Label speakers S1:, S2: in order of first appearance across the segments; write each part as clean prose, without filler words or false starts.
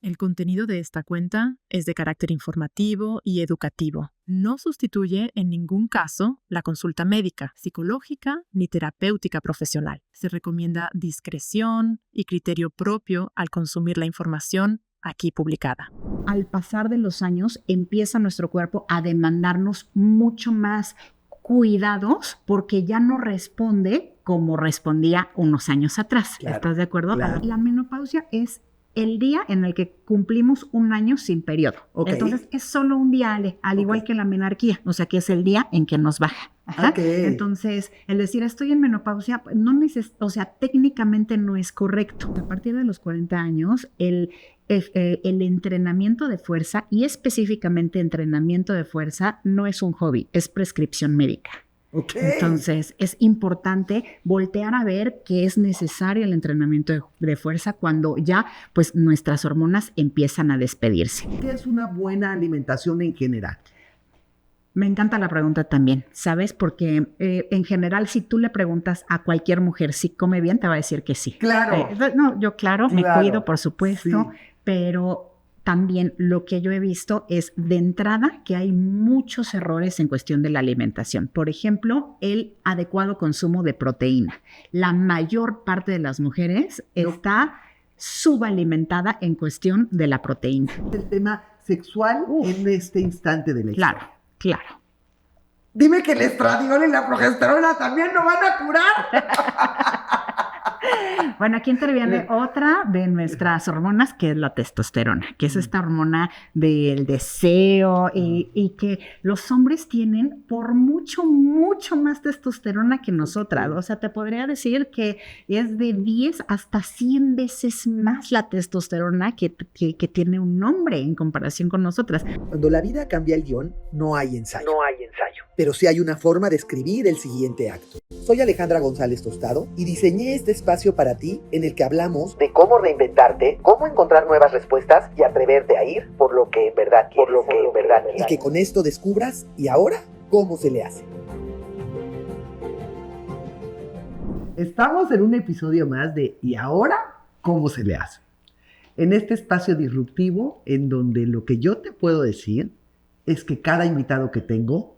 S1: El contenido de esta cuenta es de carácter informativo y educativo. No sustituye en ningún caso la consulta médica, psicológica ni terapéutica profesional. Se recomienda discreción y criterio propio al consumir la información aquí publicada.
S2: Al pasar de los años, empieza nuestro cuerpo a demandarnos mucho más cuidados porque ya no responde como respondía unos años atrás. Claro, ¿estás de acuerdo? Claro. La menopausia es el día en el que cumplimos un año sin periodo. Okay. Entonces, es solo un día, Ale, al igual que la menarquía. O sea, que es el día en que nos baja. Ajá. Okay. Entonces, el decir estoy en menopausia, técnicamente no es correcto. A partir de los 40 años, el entrenamiento de fuerza, y específicamente entrenamiento de fuerza, no es un hobby, es prescripción médica. Okay. Entonces, es importante voltear a ver que es necesario el entrenamiento de fuerza cuando ya, pues, nuestras hormonas empiezan a despedirse.
S3: ¿Qué es una buena alimentación en general?
S2: Me encanta la pregunta también, ¿sabes? Porque en general, si tú le preguntas a cualquier mujer si come bien, te va a decir que sí.
S3: Claro.
S2: Yo me cuido, por supuesto, sí. Pero también lo que yo he visto es, de entrada, que hay muchos errores en cuestión de la alimentación. Por ejemplo, el adecuado consumo de proteína. La mayor parte de las mujeres está subalimentada en cuestión de la proteína.
S3: El tema sexual en este instante de la historia.
S2: Claro.
S3: Dime que el estradiol y la progesterona también no van a curar.
S2: Bueno, aquí interviene otra de nuestras hormonas, que es la testosterona, que es esta hormona del deseo y que los hombres tienen por mucho más testosterona que nosotras. O sea, te podría decir que es de 10 hasta 100 veces más la testosterona que tiene un hombre en comparación con nosotras.
S4: Cuando la vida cambia el guión, no hay ensayo. Pero sí hay una forma de escribir el siguiente acto. Soy Alejandra González Tostado y diseñé este espacio para ti en el que hablamos de cómo reinventarte, cómo encontrar nuevas respuestas y atreverte a ir por lo que en verdad quieres. Y que con esto descubras, ¿y ahora cómo se le hace?
S3: Estamos en un episodio más de ¿y ahora cómo se le hace? En este espacio disruptivo en donde lo que yo te puedo decir es que cada invitado que tengo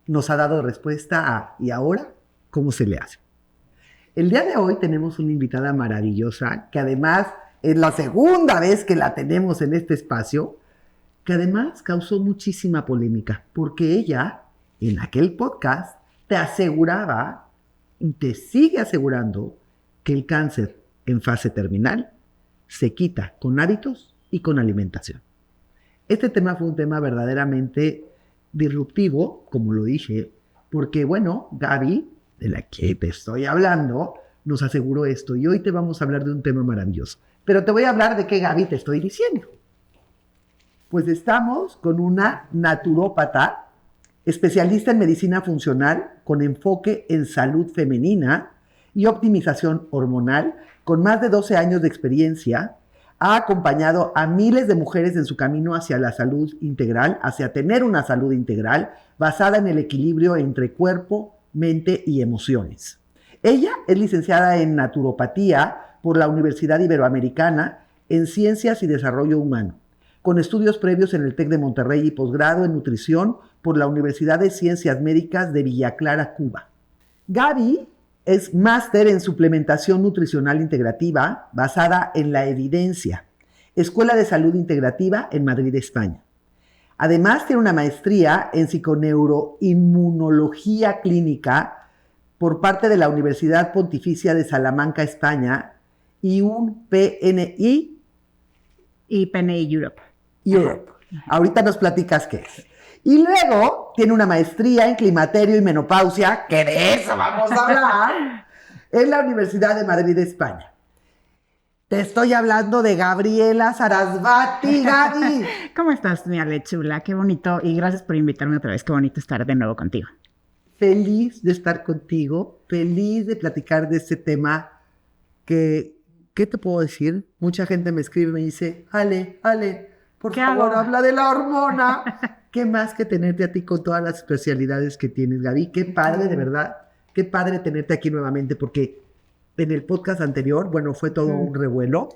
S3: nos ha dado respuesta a ¿y ahora cómo se le hace? El día de hoy tenemos una invitada maravillosa, que además es la segunda vez que la tenemos en este espacio, que además causó muchísima polémica, porque ella, en aquel podcast, te aseguraba y te sigue asegurando que el cáncer en fase terminal se quita con hábitos y con alimentación. Este tema fue un tema verdaderamente disruptivo, como lo dije, porque, bueno, Gaby, de la que te estoy hablando, nos aseguró esto, y hoy te vamos a hablar de un tema maravilloso. Pero te voy a hablar de qué, Gaby, te estoy diciendo. Pues estamos con una naturópata, especialista en medicina funcional, con enfoque en salud femenina y optimización hormonal, con más de 12 años de experiencia. Ha acompañado a miles de mujeres en su camino hacia la salud integral, hacia tener una salud integral basada en el equilibrio entre cuerpo, mente y emociones. Ella es licenciada en naturopatía por la Universidad Iberoamericana en Ciencias y Desarrollo Humano, con estudios previos en el TEC de Monterrey y posgrado en nutrición por la Universidad de Ciencias Médicas de Villa Clara, Cuba. Gaby es máster en suplementación nutricional integrativa basada en la evidencia, Escuela de Salud Integrativa en Madrid, España. Además, tiene una maestría en psiconeuroinmunología clínica por parte de la Universidad Pontificia de Salamanca, España, y un PNI.
S2: Y PNI Europe.
S3: Ahorita nos platicas qué es. Y luego tiene una maestría en climaterio y menopausia, que de eso vamos a hablar, en la Universidad de Madrid, España. Te estoy hablando de Gabriela Sarasvati, Gaby.
S2: ¿Cómo estás, mi Ale chula? Qué bonito, y gracias por invitarme otra vez. Qué bonito estar de nuevo contigo.
S3: Feliz de estar contigo, feliz de platicar de este tema que, ¿qué te puedo decir? Mucha gente me escribe y me dice, Ale, por favor, habla de la hormona. ¿Qué más que tenerte a ti con todas las especialidades que tienes, Gaby? Qué padre, de verdad. Qué padre tenerte aquí nuevamente, porque en el podcast anterior, bueno, fue todo un revuelo,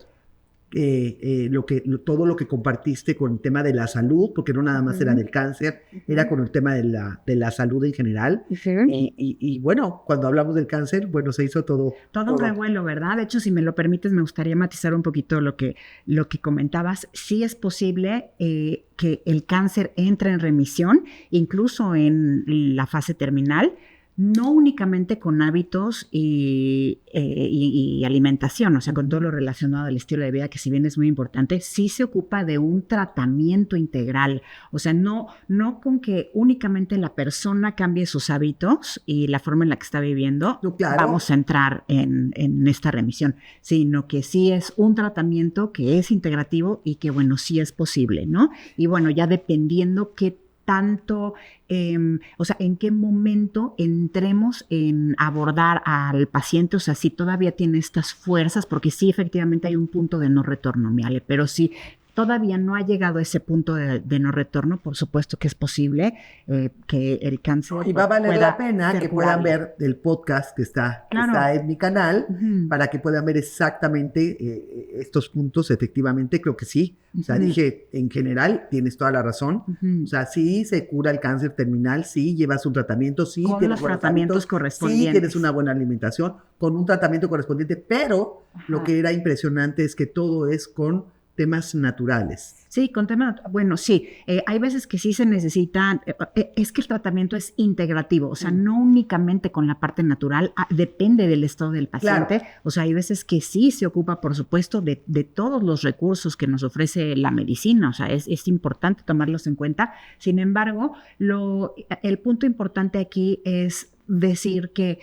S3: todo lo que compartiste con el tema de la salud, porque no nada más era del cáncer, era con el tema de la salud en general. Y bueno, cuando hablamos del cáncer, bueno, se hizo todo
S2: un revuelo, ¿verdad? De hecho, si me lo permites, me gustaría matizar un poquito lo que comentabas. Sí es posible que el cáncer entre en remisión, incluso en la fase terminal, no únicamente con hábitos y alimentación, o sea, con todo lo relacionado al estilo de vida, que si bien es muy importante, sí se ocupa de un tratamiento integral. O sea, no con que únicamente la persona cambie sus hábitos y la forma en la que está viviendo, vamos a entrar en esta remisión, sino que sí es un tratamiento que es integrativo y que, bueno, sí es posible, ¿no? Y bueno, ya dependiendo qué tanto, o sea, en qué momento entremos en abordar al paciente, o sea, si todavía tiene estas fuerzas, porque sí, efectivamente hay un punto de no retorno, Miale, pero si todavía no ha llegado a ese punto de no retorno, por supuesto que es posible que el cáncer
S3: y va a valer la pena que puedan ver el podcast que está en mi canal, para que puedan ver exactamente estos puntos. Efectivamente, creo que sí. O sea, dije, en general, tienes toda la razón. O sea, sí se cura el cáncer terminal, sí llevas un tratamiento, sí
S2: con
S3: tienes
S2: los tratamientos correspondientes.
S3: Sí tienes una buena alimentación, con un tratamiento correspondiente, pero lo que era impresionante es que todo es con temas naturales.
S2: Sí, con temas, bueno, sí, hay veces que sí se necesitan, es que el tratamiento es integrativo, o sea, no únicamente con la parte natural, depende del estado del paciente, o sea, hay veces que sí se ocupa, por supuesto, de todos los recursos que nos ofrece la medicina, o sea, es importante tomarlos en cuenta. Sin embargo, el punto importante aquí es decir que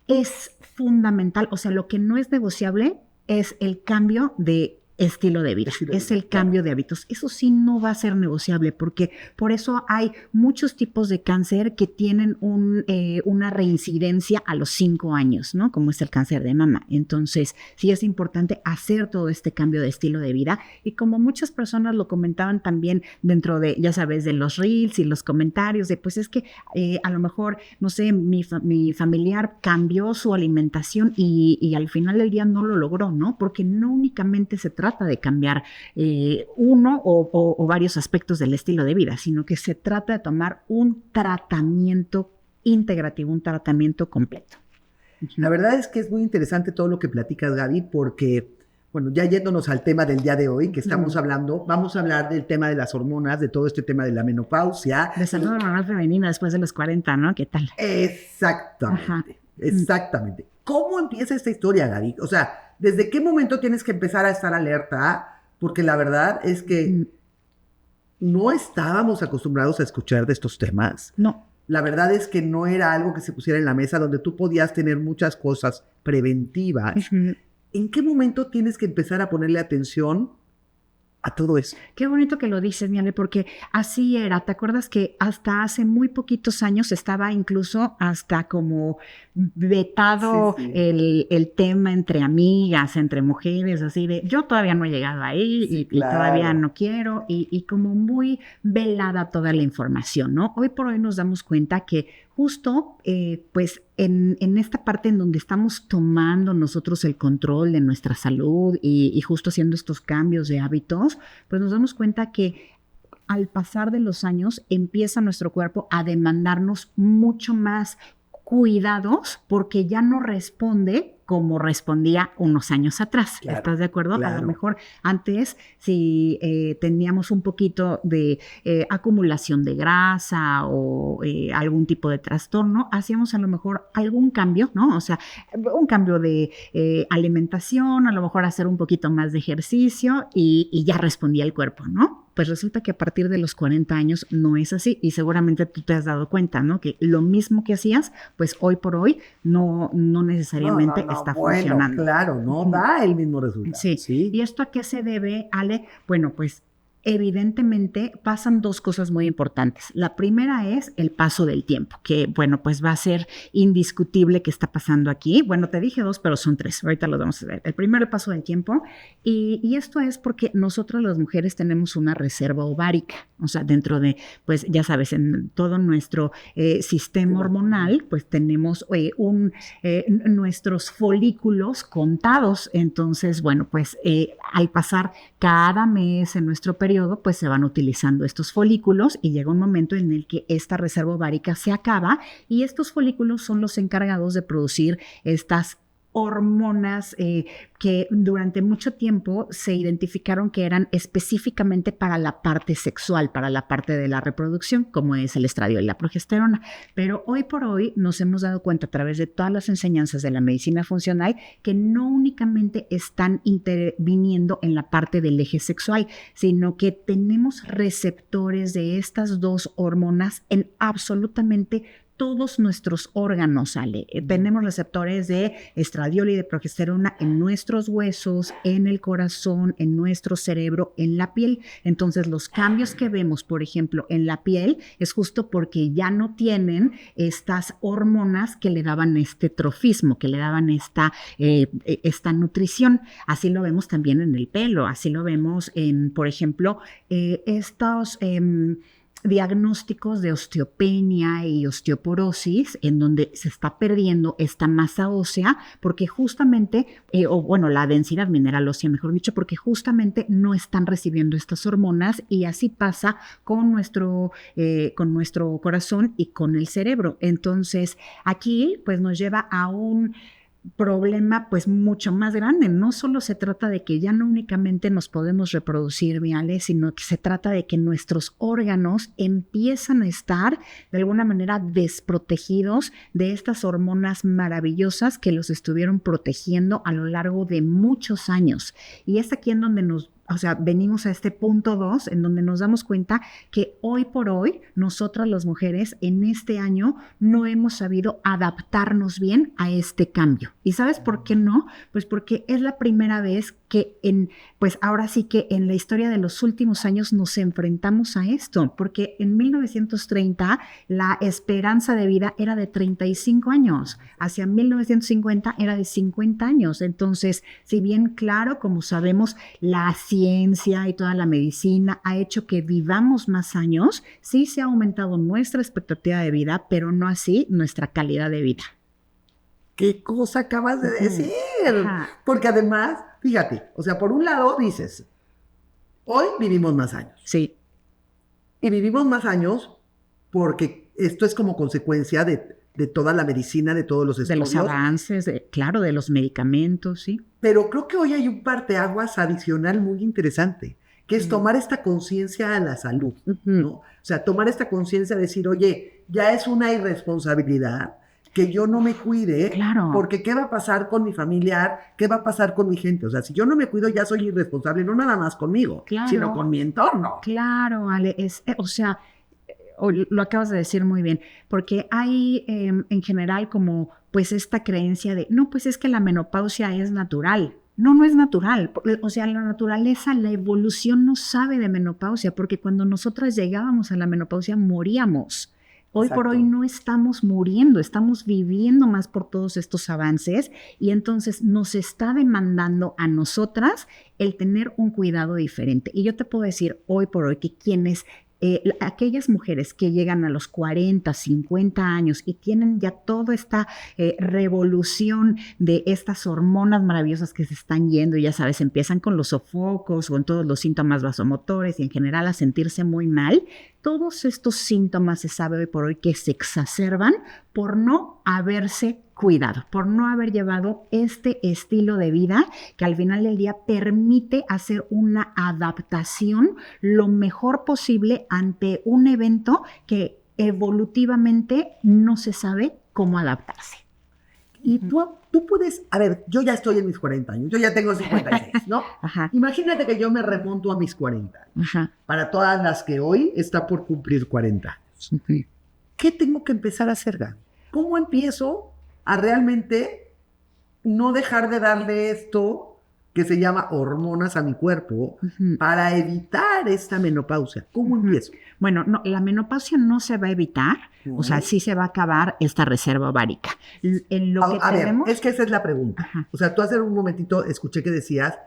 S2: es fundamental, o sea, lo que no es negociable es el cambio de estilo de vida, es el cambio de hábitos. Eso sí no va a ser negociable, porque por eso hay muchos tipos de cáncer que tienen una reincidencia a los 5 años, ¿no? Como es el cáncer de mama. Entonces, sí es importante hacer todo este cambio de estilo de vida, y como muchas personas lo comentaban también dentro de, ya sabes, de los reels y los comentarios, de pues es que a lo mejor, no sé, mi familiar cambió su alimentación y al final del día no lo logró, ¿no? Porque no únicamente se trata de cambiar uno o varios aspectos del estilo de vida, sino que se trata de tomar un tratamiento integrativo, un tratamiento completo.
S3: La verdad es que es muy interesante todo lo que platicas, Gaby, porque, bueno, ya yéndonos al tema del día de hoy, que estamos hablando, vamos a hablar del tema de las hormonas, de todo este tema de la menopausia.
S2: De salud hormonal femenina después de los 40, ¿no? ¿Qué tal?
S3: Exactamente. ¿Cómo empieza esta historia, Gaby? O sea, ¿desde qué momento tienes que empezar a estar alerta? Porque la verdad es que no estábamos acostumbrados a escuchar de estos temas.
S2: No.
S3: La verdad es que no era algo que se pusiera en la mesa donde tú podías tener muchas cosas preventivas. ¿En qué momento tienes que empezar a ponerle atención a todo eso?
S2: Qué bonito que lo dices, Miale, porque así era. ¿Te acuerdas que hasta hace muy poquitos años estaba incluso hasta como vetado el tema entre amigas, entre mujeres, así de yo todavía no he llegado ahí y todavía no quiero, y como muy velada toda la información, ¿no? Hoy por hoy nos damos cuenta que justo, pues, en esta parte en donde estamos tomando nosotros el control de nuestra salud y justo haciendo estos cambios de hábitos, pues nos damos cuenta que al pasar de los años empieza nuestro cuerpo a demandarnos mucho más cuidados, porque ya no responde como respondía unos años atrás. Claro, ¿estás de acuerdo? Claro. A lo mejor antes, si teníamos un poquito de acumulación de grasa o algún tipo de trastorno, hacíamos a lo mejor algún cambio, ¿no? O sea, un cambio de alimentación, a lo mejor hacer un poquito más de ejercicio y ya respondía el cuerpo, ¿no? Pues resulta que a partir de los 40 años no es así, y seguramente tú te has dado cuenta, ¿no? Que lo mismo que hacías, pues hoy por hoy no necesariamente está funcionando.
S3: Claro, no da el mismo resultado.
S2: Sí. ¿Y esto a qué se debe, Ale? Bueno, pues evidentemente pasan dos cosas muy importantes. La primera es el paso del tiempo, que bueno, pues va a ser indiscutible que está pasando aquí. Bueno, te dije dos, pero son tres. Ahorita los vamos a ver. El primero, el paso del tiempo. Y esto es porque nosotras las mujeres tenemos una reserva ovárica. O sea, dentro de, pues ya sabes, en todo nuestro sistema hormonal, pues tenemos nuestros folículos contados. Entonces, bueno, pues al pasar cada mes en nuestro periodo, pues se van utilizando estos folículos y llega un momento en el que esta reserva ovárica se acaba y estos folículos son los encargados de producir estas hormonas que durante mucho tiempo se identificaron que eran específicamente para la parte sexual, para la parte de la reproducción, como es el estradiol y la progesterona. Pero hoy por hoy nos hemos dado cuenta a través de todas las enseñanzas de la medicina funcional que no únicamente están interviniendo en la parte del eje sexual, sino que tenemos receptores de estas dos hormonas en absolutamente todos nuestros órganos, Ale. Tenemos receptores de estradiol y de progesterona en nuestros huesos, en el corazón, en nuestro cerebro, en la piel. Entonces, los cambios que vemos, por ejemplo, en la piel, es justo porque ya no tienen estas hormonas que le daban este trofismo, que le daban esta nutrición. Así lo vemos también en el pelo, así lo vemos en, por ejemplo, estos diagnósticos de osteopenia y osteoporosis, en donde se está perdiendo esta masa ósea, porque justamente, la densidad mineral ósea, mejor dicho, porque justamente no están recibiendo estas hormonas y así pasa con nuestro corazón y con el cerebro. Entonces, aquí pues nos lleva a un problema pues mucho más grande. No solo se trata de que ya no únicamente nos podemos reproducir, Viale, sino que se trata de que nuestros órganos empiezan a estar de alguna manera desprotegidos de estas hormonas maravillosas que los estuvieron protegiendo a lo largo de muchos años. Y es aquí en donde venimos a este punto 2, en donde nos damos cuenta que hoy por hoy, nosotras las mujeres en este año no hemos sabido adaptarnos bien a este cambio. ¿Y sabes por qué no? Pues porque es la primera vez que ahora sí que en la historia de los últimos años nos enfrentamos a esto, porque en 1930 la esperanza de vida era de 35 años, hacia 1950 era de 50 años. Entonces, si bien claro, como sabemos, la ciencia y toda la medicina ha hecho que vivamos más años, sí se ha aumentado nuestra expectativa de vida, pero no así nuestra calidad de vida.
S3: ¿Qué cosa acabas de decir? Ajá. Porque además, fíjate, o sea, por un lado dices, hoy vivimos más años.
S2: Sí.
S3: Y vivimos más años porque esto es como consecuencia de toda la medicina, de todos los estudios.
S2: De los avances, de los medicamentos, sí.
S3: Pero creo que hoy hay un parteaguas adicional muy interesante, que es tomar esta conciencia a la salud, ¿no? O sea, tomar esta conciencia de decir, oye, ya es una irresponsabilidad que yo no me cuide,
S2: claro,
S3: porque ¿qué va a pasar con mi familiar? ¿Qué va a pasar con mi gente? O sea, si yo no me cuido, ya soy irresponsable, no nada más conmigo,
S2: claro,
S3: sino con mi entorno.
S2: Claro, Ale, lo acabas de decir muy bien, porque hay en general como pues esta creencia de, no, pues es que la menopausia es natural. No es natural. O sea, la naturaleza, la evolución no sabe de menopausia, porque cuando nosotras llegábamos a la menopausia moríamos. Hoy por hoy no estamos muriendo, estamos viviendo más por todos estos avances y entonces nos está demandando a nosotras el tener un cuidado diferente. Y yo te puedo decir hoy por hoy que aquellas mujeres que llegan a los 40, 50 años y tienen ya toda esta revolución de estas hormonas maravillosas que se están yendo, y ya sabes, empiezan con los sofocos, con todos los síntomas vasomotores y en general a sentirse muy mal. Todos estos síntomas se sabe hoy por hoy que se exacerban por no haberse cuidado, por no haber llevado este estilo de vida que al final del día permite hacer una adaptación lo mejor posible ante un evento que evolutivamente no se sabe cómo adaptarse.
S3: Y tú puedes, a ver, yo ya estoy en mis 40 años, yo ya tengo 56, ¿no?
S2: Ajá.
S3: Imagínate que yo me remonto a mis 40 años.
S2: Ajá.
S3: Para todas las que hoy está por cumplir 40 años.
S2: Okay.
S3: ¿Qué tengo que empezar a hacer, Gaby? ¿Cómo empiezo a realmente no dejar de darle esto que se llama hormonas a mi cuerpo para evitar evitar esta menopausia? ¿Cómo empiezo?
S2: Bueno, no, la menopausia no se va a evitar, o sea, sí se va a acabar esta reserva ovárica. En lo que tenemos...
S3: ver, es que esa es la pregunta.
S2: Ajá.
S3: O sea, tú hace un momentito escuché que decías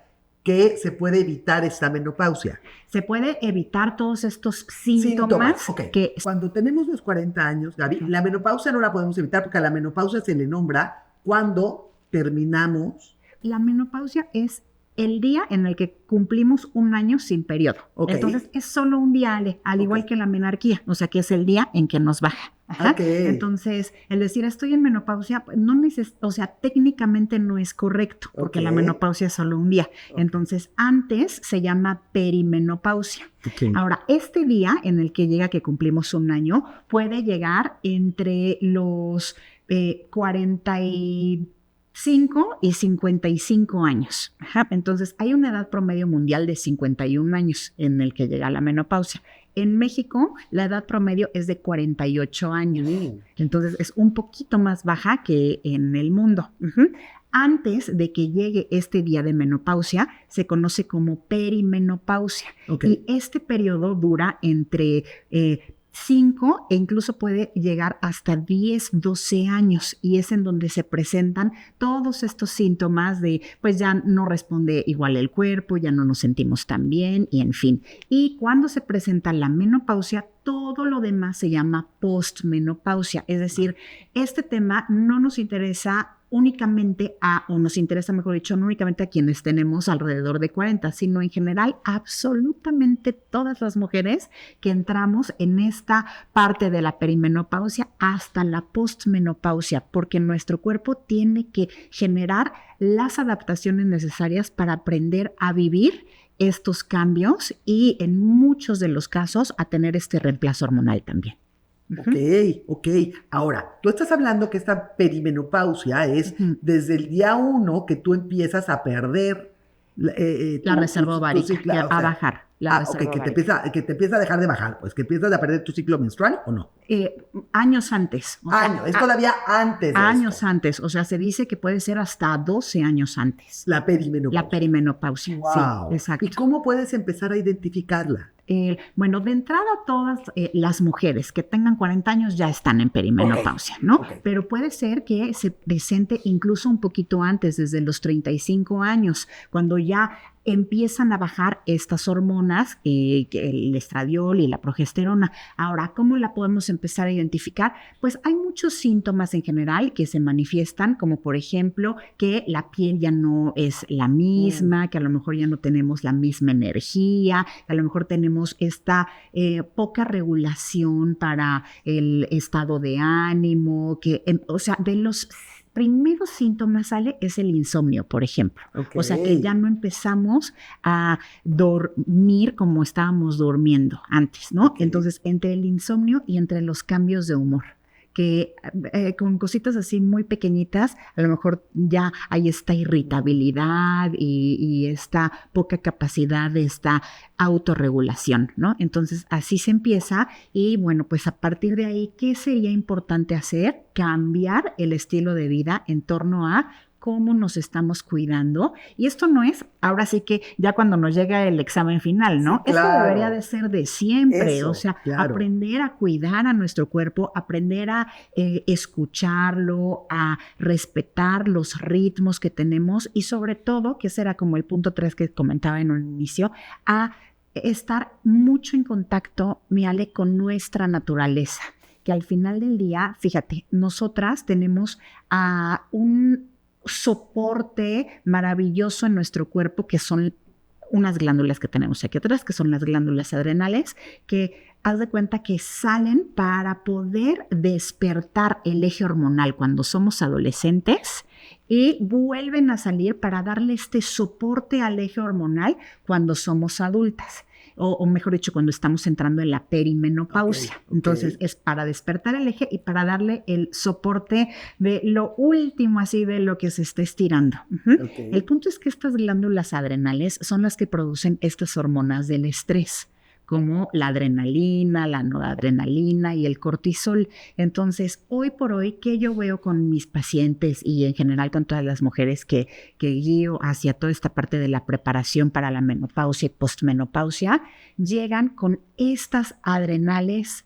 S3: que se puede evitar esta menopausia.
S2: Se puede evitar todos estos síntomas
S3: okay.
S2: que...
S3: Cuando tenemos los 40 años, Gaby, la menopausia no la podemos evitar porque a la menopausia se le nombra cuando terminamos.
S2: La menopausia es el día en el que cumplimos un año sin periodo.
S3: Okay.
S2: Entonces, es solo un día, Ale, al igual que la menarquía, o sea, que es el día en que nos baja. Ajá.
S3: Okay.
S2: Entonces, el decir estoy en menopausia, o sea, técnicamente no es correcto, porque la menopausia es solo un día. Entonces, antes se llama perimenopausia. Ahora, este día en el que llega que cumplimos un año, puede llegar entre los 45 y 55 años. Ajá. Entonces, hay una edad promedio mundial de 51 años en el que llega la menopausia. En México, la edad promedio es de 48 años. Entonces, es un poquito más baja que en el mundo. Antes de que llegue este día de menopausia, se conoce como perimenopausia. Y este periodo dura entre 5 e incluso puede llegar hasta 10, 12 años, y es en donde se presentan todos estos síntomas de pues ya no responde igual el cuerpo, ya no nos sentimos tan bien y en fin. Y cuando se presenta la menopausia, todo lo demás se llama postmenopausia, es decir, este tema no nos interesa únicamente o nos interesa, mejor dicho, no únicamente a quienes tenemos alrededor de 40, sino en general absolutamente todas las mujeres que entramos en esta parte de la perimenopausia hasta la postmenopausia, porque nuestro cuerpo tiene que generar las adaptaciones necesarias para aprender a vivir estos cambios y en muchos de los casos a tener este reemplazo hormonal también.
S3: Ok. Ahora, tú estás hablando que esta perimenopausia es desde el día 1 que tú empiezas a perder
S2: la reserva ovárica, a bajar.
S3: Que te empieza a dejar de bajar, pues que empiezas a perder tu ciclo menstrual ¿o no?
S2: Años antes.
S3: Es todavía antes de
S2: años
S3: esto.
S2: Antes, o sea, se dice que puede ser hasta 12 años antes.
S3: La perimenopausia.
S2: La perimenopausia,
S3: wow.
S2: Sí, exacto.
S3: ¿Y cómo puedes empezar a identificarla?
S2: Bueno, de entrada todas las mujeres que tengan 40 años ya están en perimenopausia, ¿no? Pero puede ser que se presente incluso un poquito antes, desde los 35 años, cuando ya empiezan a bajar estas hormonas, el estradiol y la progesterona. Ahora, ¿cómo la podemos empezar a identificar? Pues hay muchos síntomas en general que se manifiestan, como por ejemplo que la piel ya no es la misma, que a lo mejor ya no tenemos la misma energía, que a lo mejor tenemos esta poca regulación para el estado de ánimo, o sea, de los primeros síntomas sale es el insomnio, por ejemplo. O sea, que ya no empezamos a dormir como estábamos durmiendo antes, ¿no? Entonces, entre el insomnio y entre los cambios de humor, que con cositas así muy pequeñitas, a lo mejor ya hay esta irritabilidad y esta poca capacidad de esta autorregulación, ¿no? Entonces, así se empieza y bueno, pues a partir de ahí, ¿qué sería importante hacer? Cambiar el estilo de vida en torno a cómo nos estamos cuidando. Y esto no es, ahora sí que ya cuando nos llega el examen final, ¿no? Sí, claro. Esto debería de ser de siempre, o sea, aprender a cuidar a nuestro cuerpo, aprender a escucharlo, a respetar los ritmos que tenemos y sobre todo, que ese era como el punto 3 que comentaba en un inicio, a estar mucho en contacto, mi Ale, con nuestra naturaleza, que al final del día, fíjate, nosotras tenemos un soporte maravilloso en nuestro cuerpo que son unas glándulas que tenemos aquí atrás, que son las glándulas adrenales, que haz de cuenta que salen para poder despertar el eje hormonal cuando somos adolescentes y vuelven a salir para darle este soporte al eje hormonal cuando somos adultas. O mejor dicho, cuando estamos entrando en la perimenopausia. Entonces, es para despertar el eje y para darle el soporte de lo último, así de lo que se está estirando. El punto es que estas glándulas adrenales son las que producen estas hormonas del estrés, como la adrenalina, la noradrenalina y el cortisol. Entonces, hoy por hoy, ¿qué yo veo con mis pacientes y en general con todas las mujeres que guío hacia toda esta parte de la preparación para la menopausia y postmenopausia? Llegan con estas adrenales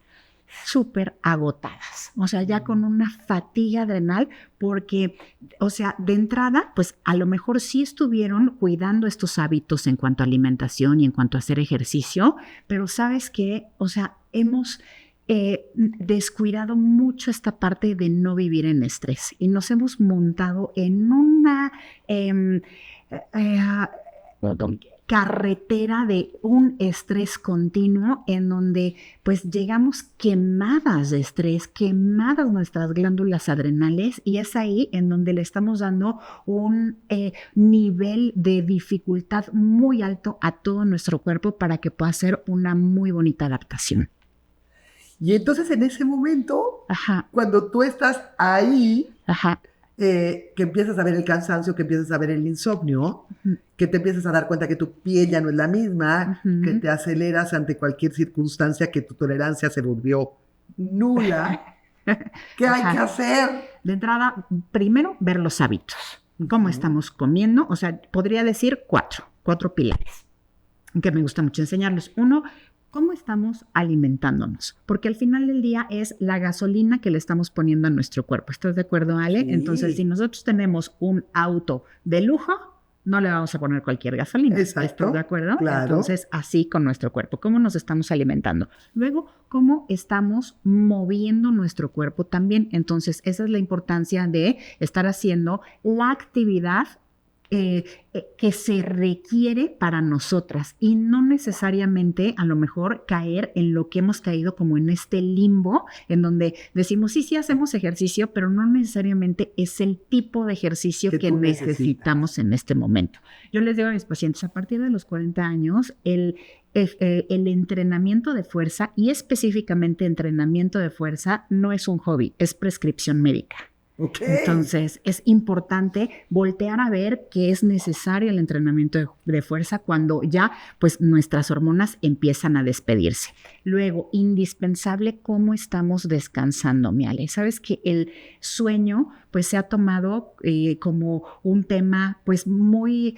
S2: súper agotadas, o sea, ya con una fatiga adrenal, porque, o sea, de entrada, pues a lo mejor sí estuvieron cuidando estos hábitos en cuanto a alimentación y en cuanto a hacer ejercicio, pero ¿sabes qué? O sea, hemos descuidado mucho esta parte de no vivir en estrés y nos hemos montado en una carretera de un estrés continuo en donde pues llegamos quemadas de estrés, quemadas nuestras glándulas adrenales, y es ahí en donde le estamos dando un nivel de dificultad muy alto a todo nuestro cuerpo para que pueda hacer una muy bonita adaptación.
S3: Y entonces en ese momento,
S2: Ajá.
S3: cuando tú estás ahí,
S2: Ajá.
S3: que empiezas a ver el cansancio, que empiezas a ver el insomnio, que te empiezas a dar cuenta que tu piel ya no es la misma, que te aceleras ante cualquier circunstancia, que tu tolerancia se volvió nula. ¿Qué hay que hacer?
S2: De entrada, primero, ver los hábitos. ¿Cómo estamos comiendo? O sea, podría decir cuatro pilares que me gusta mucho enseñarles. Uno, ¿cómo estamos alimentándonos? Porque al final del día es la gasolina que le estamos poniendo a nuestro cuerpo. ¿Estás de acuerdo, Ale? Sí. Entonces, si nosotros tenemos un auto de lujo, no le vamos a poner cualquier gasolina.
S3: Exacto.
S2: ¿Estás de acuerdo?
S3: Claro.
S2: Entonces, así con nuestro cuerpo. ¿Cómo nos estamos alimentando? Luego, ¿cómo estamos moviendo nuestro cuerpo también? Entonces, esa es la importancia de estar haciendo la actividad que se requiere para nosotras y no necesariamente a lo mejor caer en lo que hemos caído como en este limbo en donde decimos sí hacemos ejercicio, pero no necesariamente es el tipo de ejercicio que necesitamos en este momento. Yo les digo a mis pacientes, a partir de los 40 años, el entrenamiento de fuerza y específicamente entrenamiento de fuerza no es un hobby, es prescripción médica.
S3: Okay.
S2: Entonces es importante voltear a ver que es necesario el entrenamiento de fuerza cuando ya pues nuestras hormonas empiezan a despedirse. Luego, indispensable cómo estamos descansando, mi Ale. Sabes que el sueño pues se ha tomado como un tema pues muy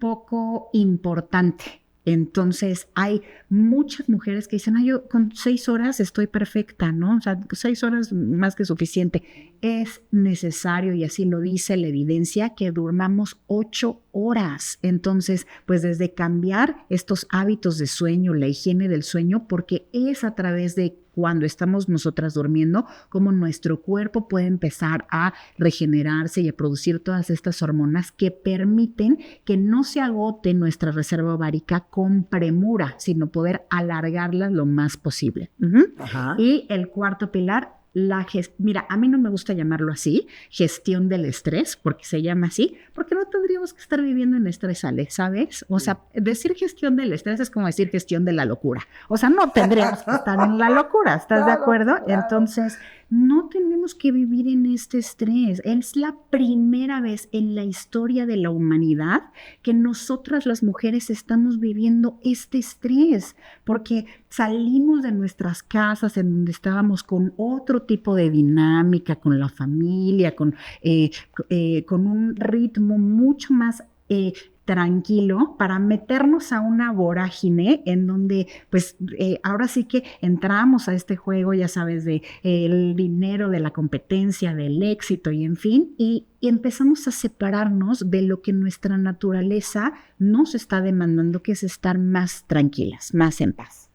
S2: poco importante. Entonces, hay muchas mujeres que dicen, yo con 6 horas estoy perfecta, ¿no? O sea, 6 horas más que suficiente. Es necesario, y así lo dice la evidencia, que durmamos 8 horas. Entonces, pues desde cambiar estos hábitos de sueño, la higiene del sueño, porque es a través de cuando estamos nosotras durmiendo, como nuestro cuerpo puede empezar a regenerarse y a producir todas estas hormonas que permiten que no se agote nuestra reserva ovárica con premura, sino poder alargarla lo más posible. Ajá. Y el cuarto pilar, mira, a mí no me gusta llamarlo así, gestión del estrés, porque se llama así, porque no tendríamos que estar viviendo en estrés, Ale, ¿sabes? O sea, decir gestión del estrés es como decir gestión de la locura. O sea, no tendríamos que estar en la locura, ¿estás de acuerdo? Claro. Entonces, no tenemos que vivir en este estrés. Es la primera vez en la historia de la humanidad que nosotras las mujeres estamos viviendo este estrés, porque salimos de nuestras casas en donde estábamos con otro tipo de dinámica, con la familia, con un ritmo mucho más tranquilo, para meternos a una vorágine en donde pues ahora sí que entramos a este juego, ya sabes, de el dinero, de la competencia, del éxito y en fin, y empezamos a separarnos de lo que nuestra naturaleza nos está demandando, que es estar más tranquilas, más en paz.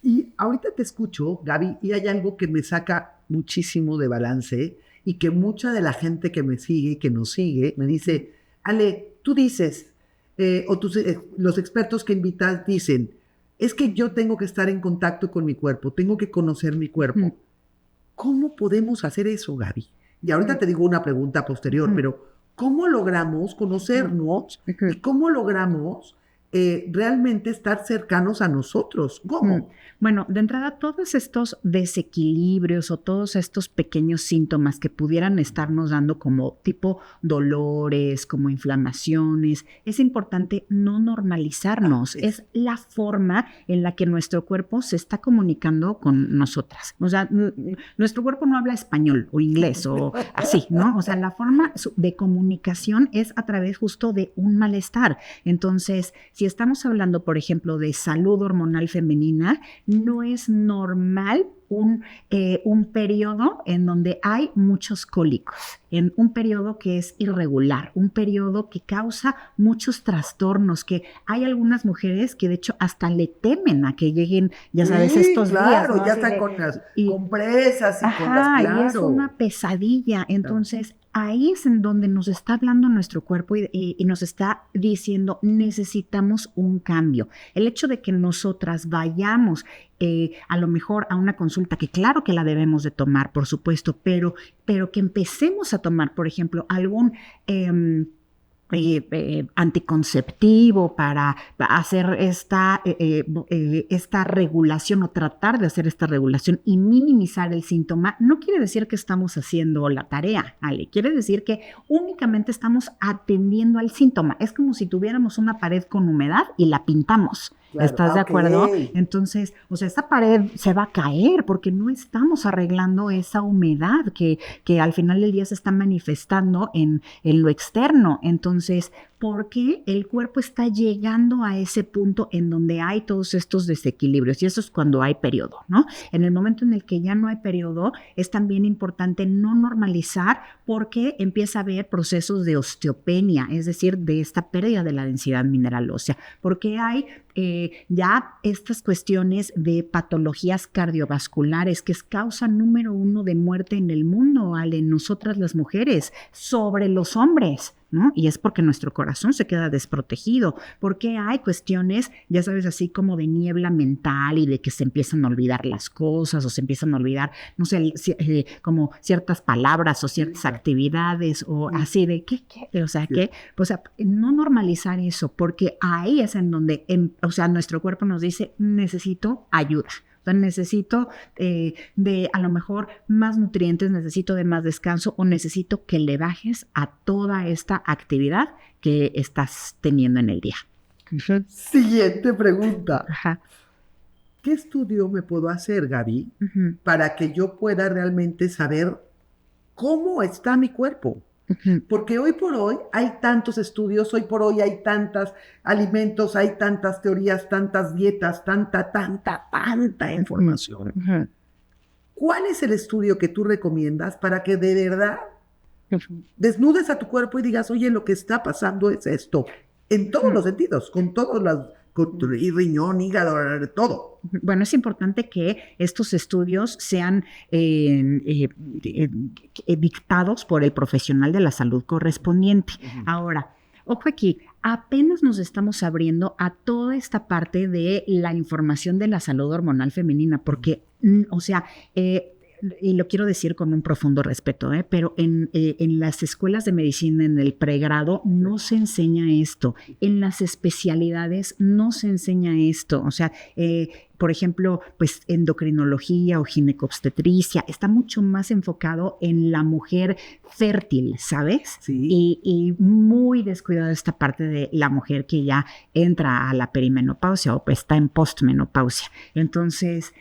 S3: Y ahorita te escucho, Gaby, y hay algo que me saca muchísimo de balance y que mucha de la gente que me sigue, que nos sigue, me dice, Ale, tú dices, los expertos que invitas dicen, es que yo tengo que estar en contacto con mi cuerpo, tengo que conocer mi cuerpo. ¿Cómo podemos hacer eso, Gaby? Y ahorita te digo una pregunta posterior, pero ¿cómo logramos conocernos y cómo logramos realmente estar cercanos a nosotros. ¿Cómo?
S2: Bueno, de entrada, todos estos desequilibrios o todos estos pequeños síntomas que pudieran estarnos dando como tipo dolores, como inflamaciones, es importante no normalizarnos. Es la forma en la que nuestro cuerpo se está comunicando con nosotras. O sea, nuestro cuerpo no habla español o inglés o así, ¿no? O sea, la forma de comunicación es a través justo de un malestar. Entonces, si estamos hablando, por ejemplo, de salud hormonal femenina, no es normal un periodo en donde hay muchos cólicos, en un periodo que es irregular, un periodo que causa muchos trastornos, que hay algunas mujeres que de hecho hasta le temen a que lleguen, ya sabes, estos días.
S3: Claro, ya están con las compresas y con las, claro.
S2: Y es una pesadilla. Entonces, ahí es en donde nos está hablando nuestro cuerpo y nos está diciendo, necesitamos un cambio. El hecho de que nosotras vayamos a lo mejor a una consulta, que claro que la debemos de tomar, por supuesto, pero que empecemos a tomar, por ejemplo, algún anticonceptivo para hacer esta regulación o tratar de hacer esta regulación y minimizar el síntoma, no quiere decir que estamos haciendo la tarea, Ale. Quiere decir que únicamente estamos atendiendo al síntoma. Es como si tuviéramos una pared con humedad y la pintamos. Claro, ¿estás de acuerdo? Entonces, o sea, esta pared se va a caer porque no estamos arreglando esa humedad que al final del día se está manifestando en lo externo. Entonces, porque el cuerpo está llegando a ese punto en donde hay todos estos desequilibrios, y eso es cuando hay periodo, ¿no? En el momento en el que ya no hay periodo, es también importante no normalizar, porque empieza a haber procesos de osteopenia, es decir, de esta pérdida de la densidad mineral ósea, porque hay ya estas cuestiones de patologías cardiovasculares, que es causa número 1 de muerte en el mundo, Ale, nosotras las mujeres, sobre los hombres, ¿no? Y es porque nuestro corazón se queda desprotegido, porque hay cuestiones, ya sabes, así como de niebla mental y de que se empiezan a olvidar las cosas o se empiezan a olvidar, no sé, como ciertas palabras o ciertas actividades o así de ¿qué? O sea, ¿qué? O sea, no normalizar eso, porque ahí es en donde, o sea, nuestro cuerpo nos dice, necesito ayuda. O sea, necesito de a lo mejor más nutrientes, necesito de más descanso o necesito que le bajes a toda esta actividad que estás teniendo en el día.
S3: Siguiente pregunta.
S2: Ajá.
S3: ¿Qué estudio me puedo hacer, Gaby, para que yo pueda realmente saber cómo está mi cuerpo? Porque hoy por hoy hay tantos estudios, hoy por hoy hay tantos alimentos, hay tantas teorías, tantas dietas, tanta información. ¿Cuál es el estudio que tú recomiendas para que de verdad desnudes a tu cuerpo y digas, oye, lo que está pasando es esto? En todos los sentidos, con todos las... y riñón, hígado, todo.
S2: Bueno, es importante que estos estudios sean dictados por el profesional de la salud correspondiente. Ahora, ojo aquí, apenas nos estamos abriendo a toda esta parte de la información de la salud hormonal femenina, porque, o sea, y lo quiero decir con un profundo respeto, pero en las escuelas de medicina, en el pregrado, no se enseña esto. En las especialidades no se enseña esto. O sea, por ejemplo, pues endocrinología o ginecobstetricia está mucho más enfocado en la mujer fértil, ¿sabes?
S3: Sí.
S2: Y muy descuidada esta parte de la mujer que ya entra a la perimenopausia o pues está en postmenopausia. Entonces,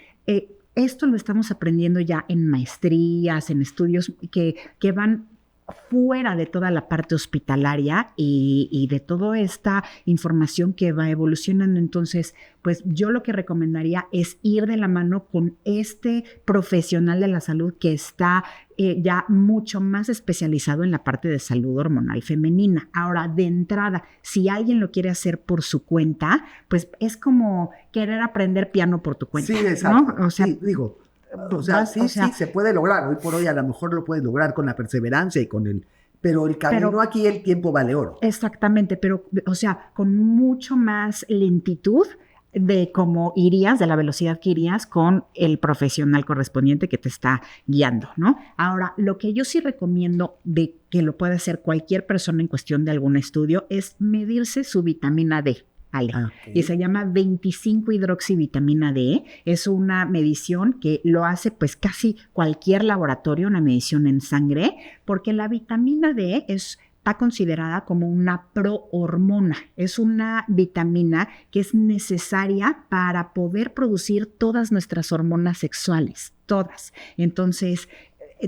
S2: esto lo estamos aprendiendo ya en maestrías, en estudios que van fuera de toda la parte hospitalaria y de toda esta información que va evolucionando. Entonces, pues yo lo que recomendaría es ir de la mano con este profesional de la salud que está ya mucho más especializado en la parte de salud hormonal femenina. Ahora, de entrada, si alguien lo quiere hacer por su cuenta, pues es como querer aprender piano por tu cuenta.
S3: Sí, exacto.
S2: ¿No? O sea,
S3: sí, digo... sí, se puede lograr. Hoy por hoy a lo mejor lo puedes lograr con la perseverancia y con el... Pero el camino aquí, el tiempo vale oro.
S2: Exactamente, pero, o sea, con mucho más lentitud de cómo irías, de la velocidad que irías con el profesional correspondiente que te está guiando, ¿no? Ahora, lo que yo sí recomiendo de que lo pueda hacer cualquier persona en cuestión de algún estudio es medirse su vitamina D. Ale,
S3: Okay.
S2: y se llama 25-hidroxivitamina D. Es una medición que lo hace pues casi cualquier laboratorio, una medición en sangre, porque la vitamina D está considerada como una prohormona. Es una vitamina que es necesaria para poder producir todas nuestras hormonas sexuales, todas. Entonces,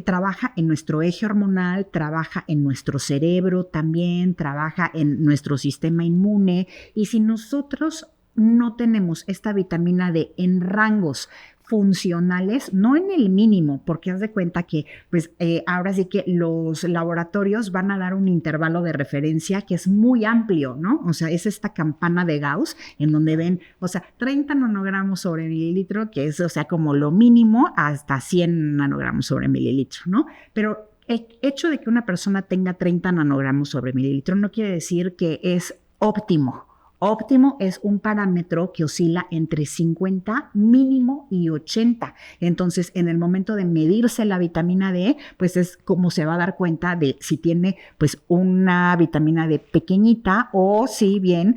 S2: trabaja en nuestro eje hormonal, trabaja en nuestro cerebro también, trabaja en nuestro sistema inmune. Y si nosotros no tenemos esta vitamina D en rangos funcionales, no en el mínimo, porque haz de cuenta que pues ahora sí que los laboratorios van a dar un intervalo de referencia que es muy amplio, ¿no? O sea, es esta campana de Gauss en donde ven, o sea, 30 nanogramos sobre mililitro, que es, o sea, como lo mínimo, hasta 100 nanogramos sobre mililitro, ¿no? Pero el hecho de que una persona tenga 30 nanogramos sobre mililitro no quiere decir que es óptimo. Óptimo es un parámetro que oscila entre 50 mínimo y 80. Entonces, en el momento de medirse la vitamina D, pues es como se va a dar cuenta de si tiene pues una vitamina D pequeñita o si bien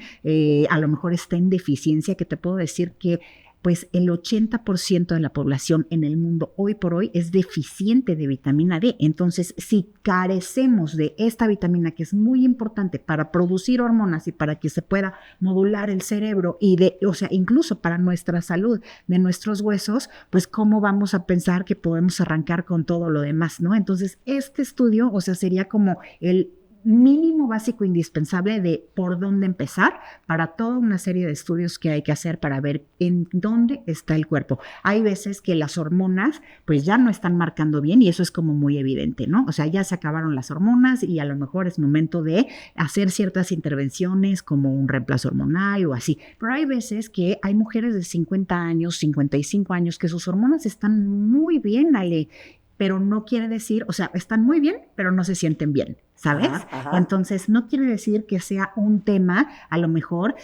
S2: a lo mejor está en deficiencia, que te puedo decir que pues el 80% de la población en el mundo hoy por hoy es deficiente de vitamina D. Entonces, si carecemos de esta vitamina que es muy importante para producir hormonas y para que se pueda modular el cerebro y o sea, incluso para nuestra salud de nuestros huesos, pues cómo vamos a pensar que podemos arrancar con todo lo demás, ¿no? Entonces, este estudio, o sea, sería como el mínimo básico indispensable de por dónde empezar para toda una serie de estudios que hay que hacer para ver en dónde está el cuerpo. Hay veces que las hormonas pues ya no están marcando bien y eso es como muy evidente, ¿no? O sea, ya se acabaron las hormonas y a lo mejor es momento de hacer ciertas intervenciones como un reemplazo hormonal o así. Pero hay veces que hay mujeres de 50 años, 55 años que sus hormonas están muy bien, Ale, pero no quiere decir, o sea, están muy bien, pero no se sienten bien, ¿sabes?
S3: Ajá.
S2: Entonces, no quiere decir que sea un tema, a lo mejor,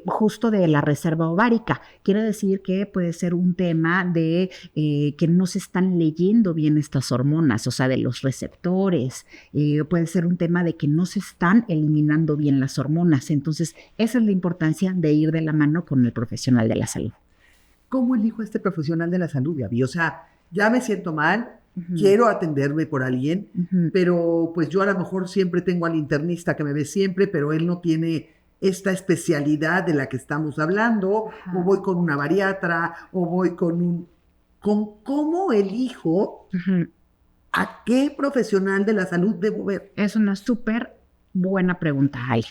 S2: justo de la reserva ovárica. Quiere decir que puede ser un tema de que no se están leyendo bien estas hormonas, o sea, de los receptores. Puede ser un tema de que no se están eliminando bien las hormonas. Entonces, esa es la importancia de ir de la mano con el profesional de la salud.
S3: ¿Cómo elijo a este profesional de la salud, Gaby? O sea, ya me siento mal, quiero atenderme por alguien, pero pues yo a lo mejor siempre tengo al internista que me ve siempre, pero él no tiene esta especialidad de la que estamos hablando, o voy con una bariatra, o voy con ¿cómo elijo a qué profesional de la salud debo ver?
S2: Es una súper buena pregunta, Ale.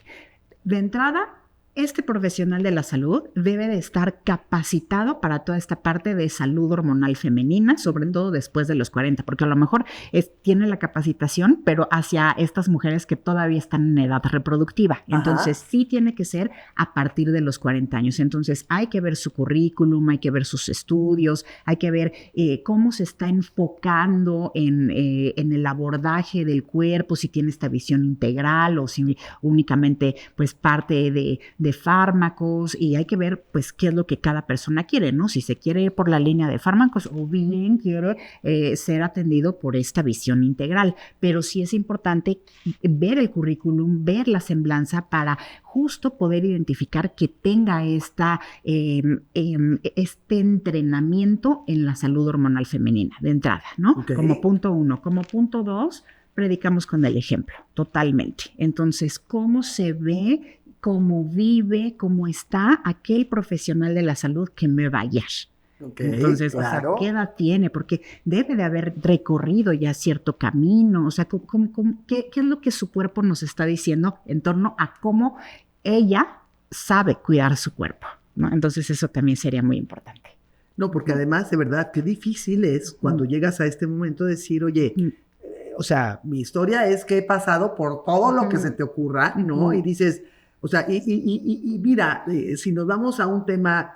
S2: De entrada, este profesional de la salud debe de estar capacitado para toda esta parte de salud hormonal femenina, sobre todo después de los 40, porque a lo mejor tiene la capacitación, pero hacia estas mujeres que todavía están en edad reproductiva. Entonces, sí tiene que ser a partir de los 40 años. Entonces, hay que ver su currículum, hay que ver sus estudios, hay que ver cómo se está enfocando en el abordaje del cuerpo, si tiene esta visión integral o si únicamente pues parte de fármacos, y hay que ver pues qué es lo que cada persona quiere, ¿no? Si se quiere ir por la línea de fármacos o bien quiere ser atendido por esta visión integral, pero sí es importante ver el currículum, ver la semblanza para justo poder identificar que tenga este entrenamiento en la salud hormonal femenina de entrada, ¿no?
S3: Okay.
S2: Como punto 1. Como punto 2, predicamos con el ejemplo, totalmente. Entonces, ¿cómo se ve, cómo vive, cómo está aquel profesional de la salud que me va a guiar?
S3: Okay,
S2: entonces,
S3: claro.
S2: O sea, ¿qué edad tiene? Porque debe de haber recorrido ya cierto camino. O sea, ¿qué es lo que su cuerpo nos está diciendo en torno a cómo ella sabe cuidar su cuerpo, ¿no? Entonces, eso también sería muy importante.
S3: No, porque además, de verdad, qué difícil es cuando llegas a este momento decir, oye, o sea, mi historia es que he pasado por todo lo que se te ocurra, ¿no? Y dices, o sea, y mira, si nos vamos a un tema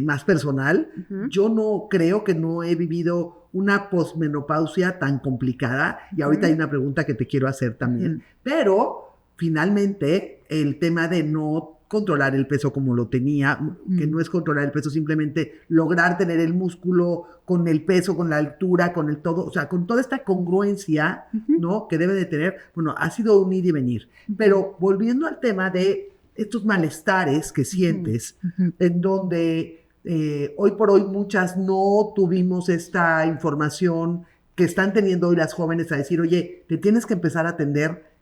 S3: más personal, yo no creo que no he vivido una posmenopausia tan complicada, y ahorita hay una pregunta que te quiero hacer también, pero finalmente el tema de no controlar el peso como lo tenía, que no es controlar el peso, simplemente lograr tener el músculo con el peso, con la altura, con el todo, o sea, con toda esta congruencia, ¿no? Que debe de tener, bueno, ha sido un ir y venir. Pero volviendo al tema de estos malestares que sientes, en donde hoy por hoy muchas no tuvimos esta información que están teniendo hoy las jóvenes a decir, oye, te tienes que empezar a atender.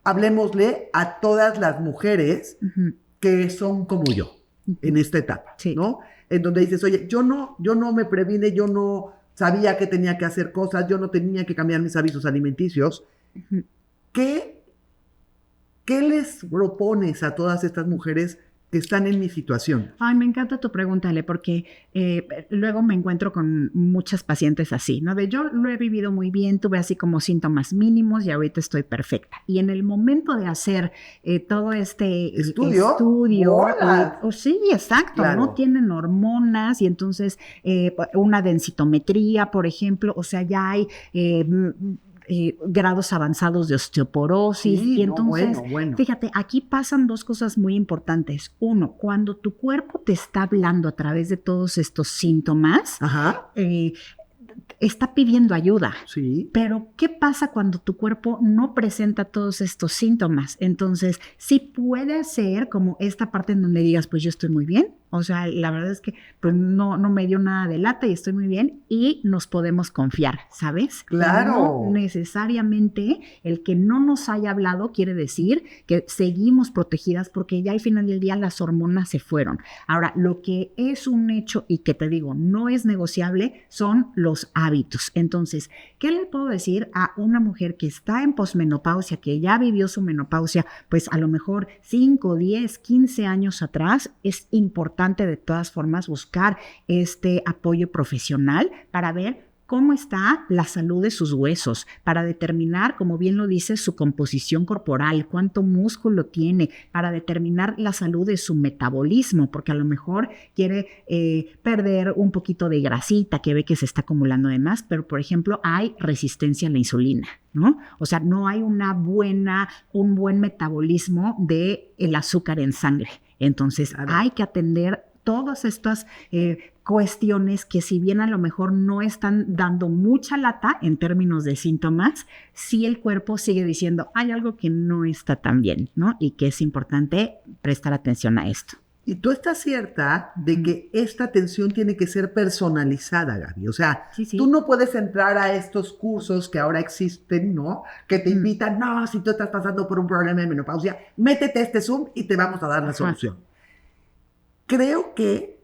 S3: Hablemosle a todas las mujeres que son como yo en esta etapa, ¿no? En donde dices, oye, yo no me previne, yo no sabía que tenía que hacer cosas, yo no tenía que cambiar mis hábitos alimenticios. ¿Qué les propones a todas estas mujeres que están en mi situación?
S2: Ay, me encanta tu pregunta, Ale, porque luego me encuentro con muchas pacientes así, ¿no? De yo lo he vivido muy bien, tuve así como síntomas mínimos y ahorita estoy perfecta. Y en el momento de hacer todo este estudio sí, exacto, claro. No tienen hormonas y entonces una densitometría, por ejemplo, o sea, ya hay grados avanzados de osteoporosis. Sí, y entonces, fíjate, aquí pasan dos cosas muy importantes. Uno, cuando tu cuerpo te está hablando a través de todos estos síntomas, está pidiendo ayuda. Sí. Pero, ¿qué pasa cuando tu cuerpo no presenta todos estos síntomas? Entonces, sí puede ser como esta parte en donde digas, pues yo estoy muy bien. O sea, la verdad es que pues, no me dio nada de lata y estoy muy bien y nos podemos confiar, ¿sabes?
S3: Claro.
S2: No necesariamente el que no nos haya hablado quiere decir que seguimos protegidas porque ya al final del día las hormonas se fueron. Ahora, lo que es un hecho y que te digo, no es negociable son los hábitos. Entonces, ¿qué le puedo decir a una mujer que está en posmenopausia, que ya vivió su menopausia, pues a lo mejor 5, 10, 15 años atrás? Es importante de todas formas buscar este apoyo profesional para ver cómo está la salud de sus huesos, para determinar, como bien lo dice, su composición corporal, cuánto músculo tiene, para determinar la salud de su metabolismo, porque a lo mejor quiere perder un poquito de grasita que ve que se está acumulando de más, pero por ejemplo hay resistencia a la insulina, ¿no? O sea, no hay un buen metabolismo del azúcar en sangre. Entonces, hay que atender todas estas cuestiones que si bien a lo mejor no están dando mucha lata en términos de síntomas, sí el cuerpo sigue diciendo, hay algo que no está tan bien, ¿no? Y que es importante prestar atención a esto.
S3: Y tú estás cierta de que esta atención tiene que ser personalizada, Gaby. O sea, tú no puedes entrar a estos cursos que ahora existen, ¿no? Que te invitan, no, si tú estás pasando por un problema de menopausia, métete a este Zoom y te vamos a dar la solución. Creo que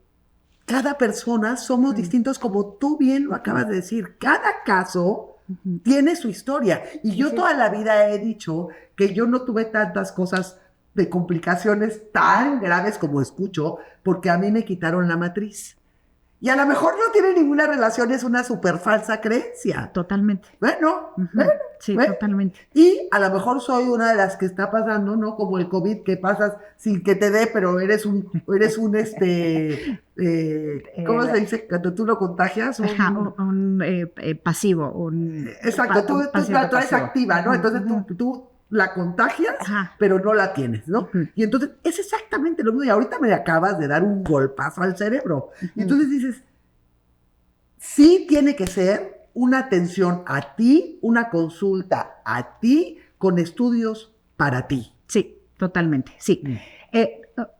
S3: cada persona somos distintos, como tú bien lo acabas de decir. Cada caso tiene su historia. Y yo toda la vida he dicho que yo no tuve tantas cosas de complicaciones tan graves como escucho, porque a mí me quitaron la matriz. Y a lo mejor no tiene ninguna relación, es una súper falsa creencia.
S2: Totalmente.
S3: Bueno.
S2: Totalmente.
S3: Y a lo mejor soy una de las que está pasando, ¿no? Como el COVID, que pasas sin que te dé, pero eres un ¿cómo se dice? Cuando tú lo contagias.
S2: Un pasivo.
S3: Exacto, tú la traes activa, ¿no? Entonces tú la contagias, pero no la tienes, ¿no? Y entonces es exactamente lo mismo. Y ahorita me acabas de dar un golpazo al cerebro. Y entonces dices, sí tiene que ser una atención a ti, una consulta a ti, con estudios para ti.
S2: Sí, totalmente, sí.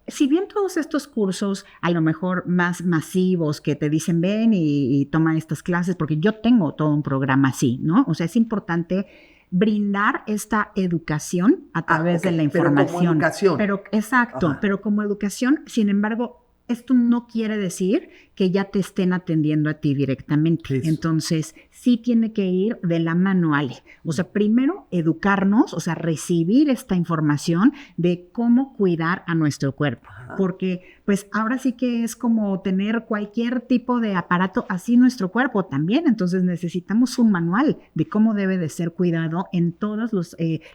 S2: Si bien todos estos cursos, a lo mejor más masivos, que te dicen ven y toma estas clases, porque yo tengo todo un programa así, ¿no? O sea, es importante brindar esta educación a través de la información.
S3: Pero como educación.
S2: Pero como educación, sin embargo, esto no quiere decir que ya te estén atendiendo a ti directamente. Eso. Entonces, sí tiene que ir de la mano, Ale. O sea, primero educarnos, o sea, recibir esta información de cómo cuidar a nuestro cuerpo. Porque, pues, ahora sí que es como tener cualquier tipo de aparato, así nuestro cuerpo también. Entonces, necesitamos un manual de cómo debe de ser cuidado en todas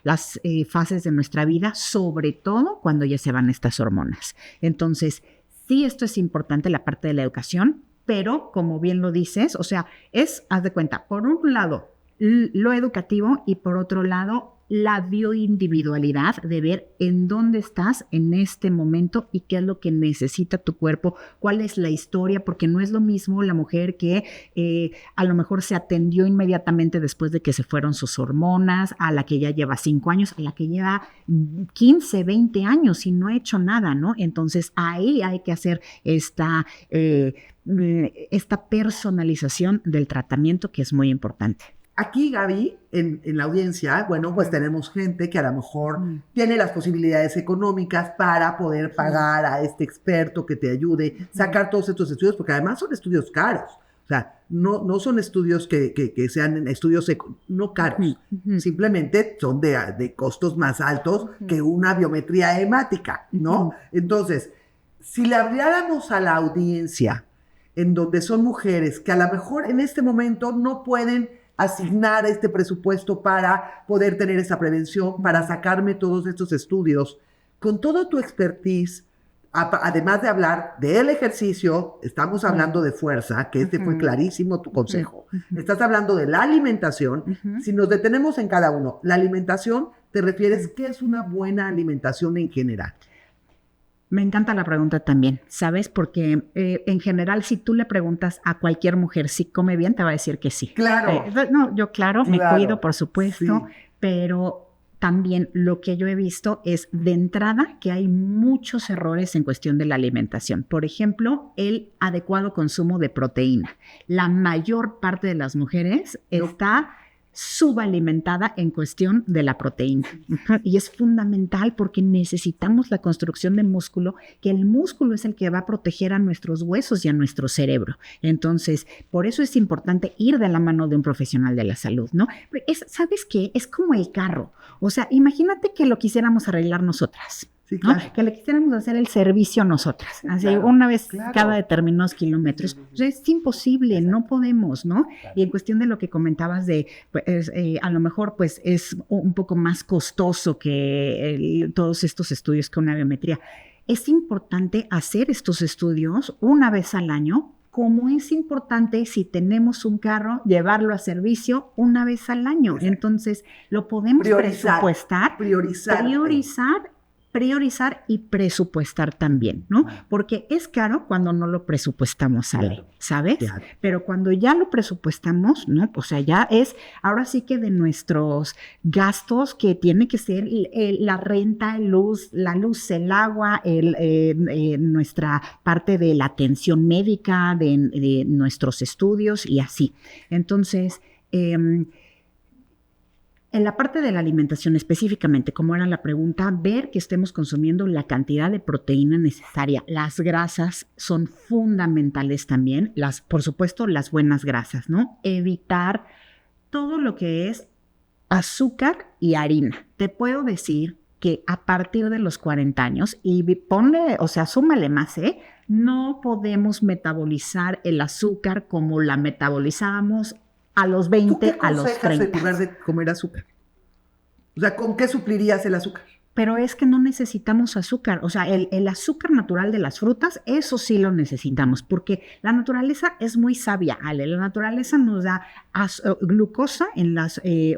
S2: las fases de nuestra vida, sobre todo cuando ya se van estas hormonas. Entonces, sí, esto es importante, la parte de la educación, pero como bien lo dices, o sea, haz de cuenta, por un lado, lo educativo y por otro lado, la bioindividualidad de ver en dónde estás en este momento y qué es lo que necesita tu cuerpo, cuál es la historia, porque no es lo mismo la mujer que a lo mejor se atendió inmediatamente después de que se fueron sus hormonas, a la que ya lleva 5 años, a la que lleva 15, 20 años y no ha hecho nada, ¿no? Entonces ahí hay que hacer esta personalización del tratamiento, que es muy importante.
S3: Aquí, Gaby, en la audiencia, bueno, pues tenemos gente que a lo mejor tiene las posibilidades económicas para poder pagar a este experto que te ayude a sacar todos estos estudios, porque además son estudios caros. O sea, no son estudios que sean estudios no caros, simplemente son de costos más altos que una biometría hemática, ¿no? Entonces, si le habláramos a la audiencia en donde son mujeres que a lo mejor en este momento no pueden asignar este presupuesto para poder tener esa prevención, para sacarme todos estos estudios, con toda tu expertise, además de hablar del ejercicio, estamos hablando de fuerza, que fue clarísimo tu consejo. Estás hablando de la alimentación. Si nos detenemos en cada uno, la alimentación, ¿te refieres qué es una buena alimentación en general?
S2: Me encanta la pregunta también, ¿sabes? Porque en general, si tú le preguntas a cualquier mujer si come bien, te va a decir que sí.
S3: Claro.
S2: No, yo me cuido, por supuesto, pero también lo que yo he visto es de entrada que hay muchos errores en cuestión de la alimentación. Por ejemplo, el adecuado consumo de proteína. La mayor parte de las mujeres está subalimentada en cuestión de la proteína. Y es fundamental porque necesitamos la construcción de músculo, que el músculo es el que va a proteger a nuestros huesos y a nuestro cerebro. Entonces, por eso es importante ir de la mano de un profesional de la salud, ¿no? ¿Sabes qué? Es como el carro. O sea, imagínate que lo quisiéramos arreglar nosotras. Sí, claro. ¿No? Que le quisiéramos hacer el servicio nosotras, así una vez cada determinados kilómetros. Pues es imposible, no podemos, ¿no? Claro. Y en cuestión de lo que comentabas de, pues, a lo mejor pues es un poco más costoso que todos estos estudios que una biometría. Es importante hacer estos estudios una vez al año, como es importante si tenemos un carro, llevarlo a servicio una vez al año. Entonces, lo podemos presupuestar, priorizar y presupuestar también, ¿no? Porque es caro cuando no lo presupuestamos, Ale, ¿sabes? Claro. Pero cuando ya lo presupuestamos, ¿no? O sea, ya es, ahora sí que de nuestros gastos que tiene que ser la renta, la luz, el agua, nuestra parte de la atención médica, de nuestros estudios y así. Entonces, en la parte de la alimentación específicamente, como era la pregunta, ver que estemos consumiendo la cantidad de proteína necesaria. Las grasas son fundamentales también, por supuesto, las buenas grasas, ¿no? Evitar todo lo que es azúcar y harina. Te puedo decir que a partir de los 40 años, y súmale más, no podemos metabolizar el azúcar como la metabolizábamos a los 20, a los 30.
S3: En lugar de comer azúcar? O sea, ¿con qué suplirías el azúcar?
S2: Pero es que no necesitamos azúcar. O sea, el azúcar natural de las frutas, eso sí lo necesitamos, porque la naturaleza es muy sabia, Ale. La naturaleza nos da glucosa en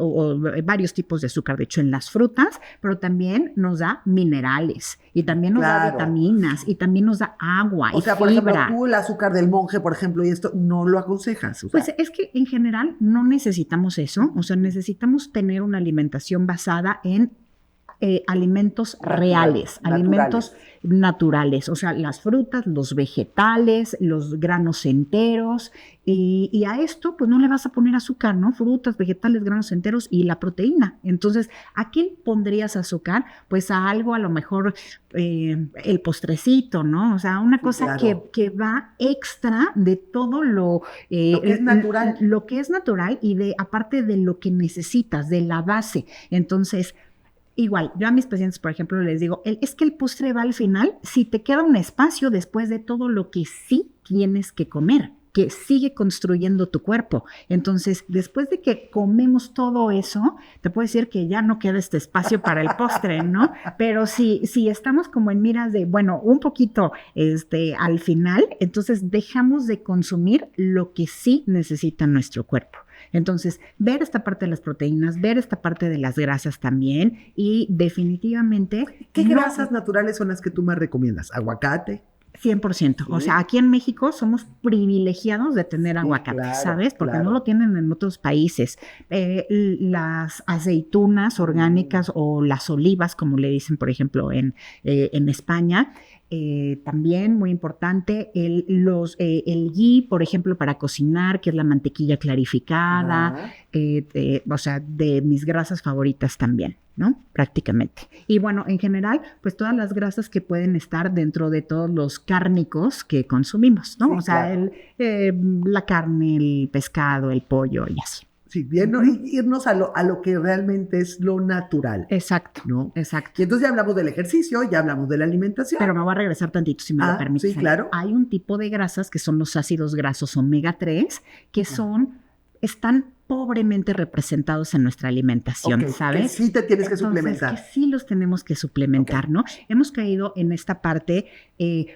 S2: o varios tipos de azúcar, de hecho, en las frutas, pero también nos da minerales, y también nos da vitaminas, y también nos da agua y fibra.
S3: Por ejemplo, tú el azúcar del monje, por ejemplo, y esto, ¿no lo aconsejas? O sea,
S2: pues es que en general no necesitamos eso. O sea, necesitamos tener una alimentación basada en alimentos reales, alimentos naturales, o sea, las frutas, los vegetales, los granos enteros, y a esto pues no le vas a poner azúcar, ¿no? Frutas, vegetales, granos enteros y la proteína. Entonces, ¿a qué pondrías azúcar? Pues a algo, a lo mejor el postrecito, ¿no? O sea, una cosa que va extra de todo lo que es natural. Lo que es natural y aparte de lo que necesitas, de la base. Entonces, igual, yo a mis pacientes, por ejemplo, les digo, es que el postre va al final si te queda un espacio después de todo lo que sí tienes que comer, que sigue construyendo tu cuerpo. Entonces, después de que comemos todo eso, te puedo decir que ya no queda este espacio para el postre, ¿no? Pero si estamos como en miras de, bueno, un poquito al final, entonces dejamos de consumir lo que sí necesita nuestro cuerpo. Entonces, ver esta parte de las proteínas, ver esta parte de las grasas también y definitivamente...
S3: ¿Qué grasas naturales son las que tú más recomiendas? ¿Aguacate?
S2: 100%. Sí. O sea, aquí en México somos privilegiados de tener aguacate, claro, ¿sabes? Porque no lo tienen en otros países. Las aceitunas orgánicas o las olivas, como le dicen, por ejemplo, en España, también muy importante, el ghee, por ejemplo, para cocinar, que es la mantequilla clarificada, o sea, de mis grasas favoritas también, ¿no? Prácticamente. Y bueno, en general, pues todas las grasas que pueden estar dentro de todos los cárnicos que consumimos, ¿no? Sí, o sea, claro. La carne, el pescado, el pollo y así.
S3: Sí, bien, ¿no? Irnos a lo que realmente es lo natural.
S2: Exacto,
S3: ¿no?
S2: Exacto.
S3: Y entonces ya hablamos del ejercicio, ya hablamos de la alimentación.
S2: Pero me voy a regresar tantito, si me lo permites.
S3: Sí, claro.
S2: Hay un tipo de grasas que son los ácidos grasos omega 3, que están pobremente representados en nuestra alimentación, ¿sabes?
S3: Que sí te tienes que suplementar.
S2: Que sí los tenemos que suplementar, ¿no? Hemos caído en esta parte,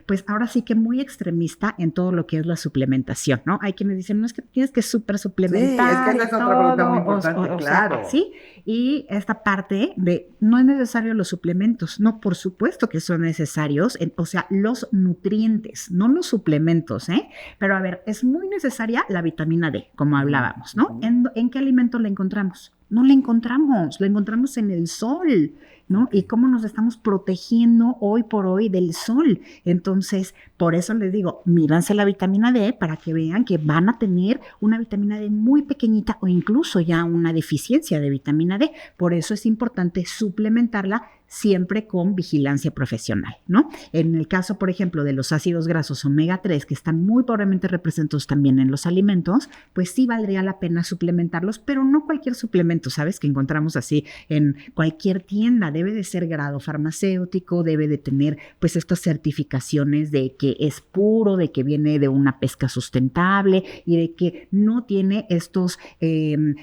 S2: pues ahora sí que muy extremista en todo lo que es la suplementación, ¿no? Hay quienes dicen, no, es que tienes que suplementar.
S3: Sí, es que esa es otra pregunta muy importante, claro.
S2: Sí, y esta parte de, no es necesario los suplementos, no, por supuesto que son necesarios, o sea, los nutrientes, no los suplementos, ¿eh? Pero a ver, es muy necesaria la vitamina D, como hablábamos, ¿no? ¿En qué alimento la encontramos? No la encontramos en el sol, ¿no? Y cómo nos estamos protegiendo hoy por hoy del sol. Entonces, por eso les digo, míranse la vitamina D para que vean que van a tener una vitamina D muy pequeñita o incluso ya una deficiencia de vitamina D. Por eso es importante suplementarla siempre con vigilancia profesional, ¿no? En el caso, por ejemplo, de los ácidos grasos omega 3, que están muy pobremente representados también en los alimentos, pues sí valdría la pena suplementarlos, pero no cualquier suplemento, ¿sabes? Que encontramos así en cualquier tienda. Debe de ser grado farmacéutico, debe de tener pues estas certificaciones de que es puro, de que viene de una pesca sustentable y de que no tiene estos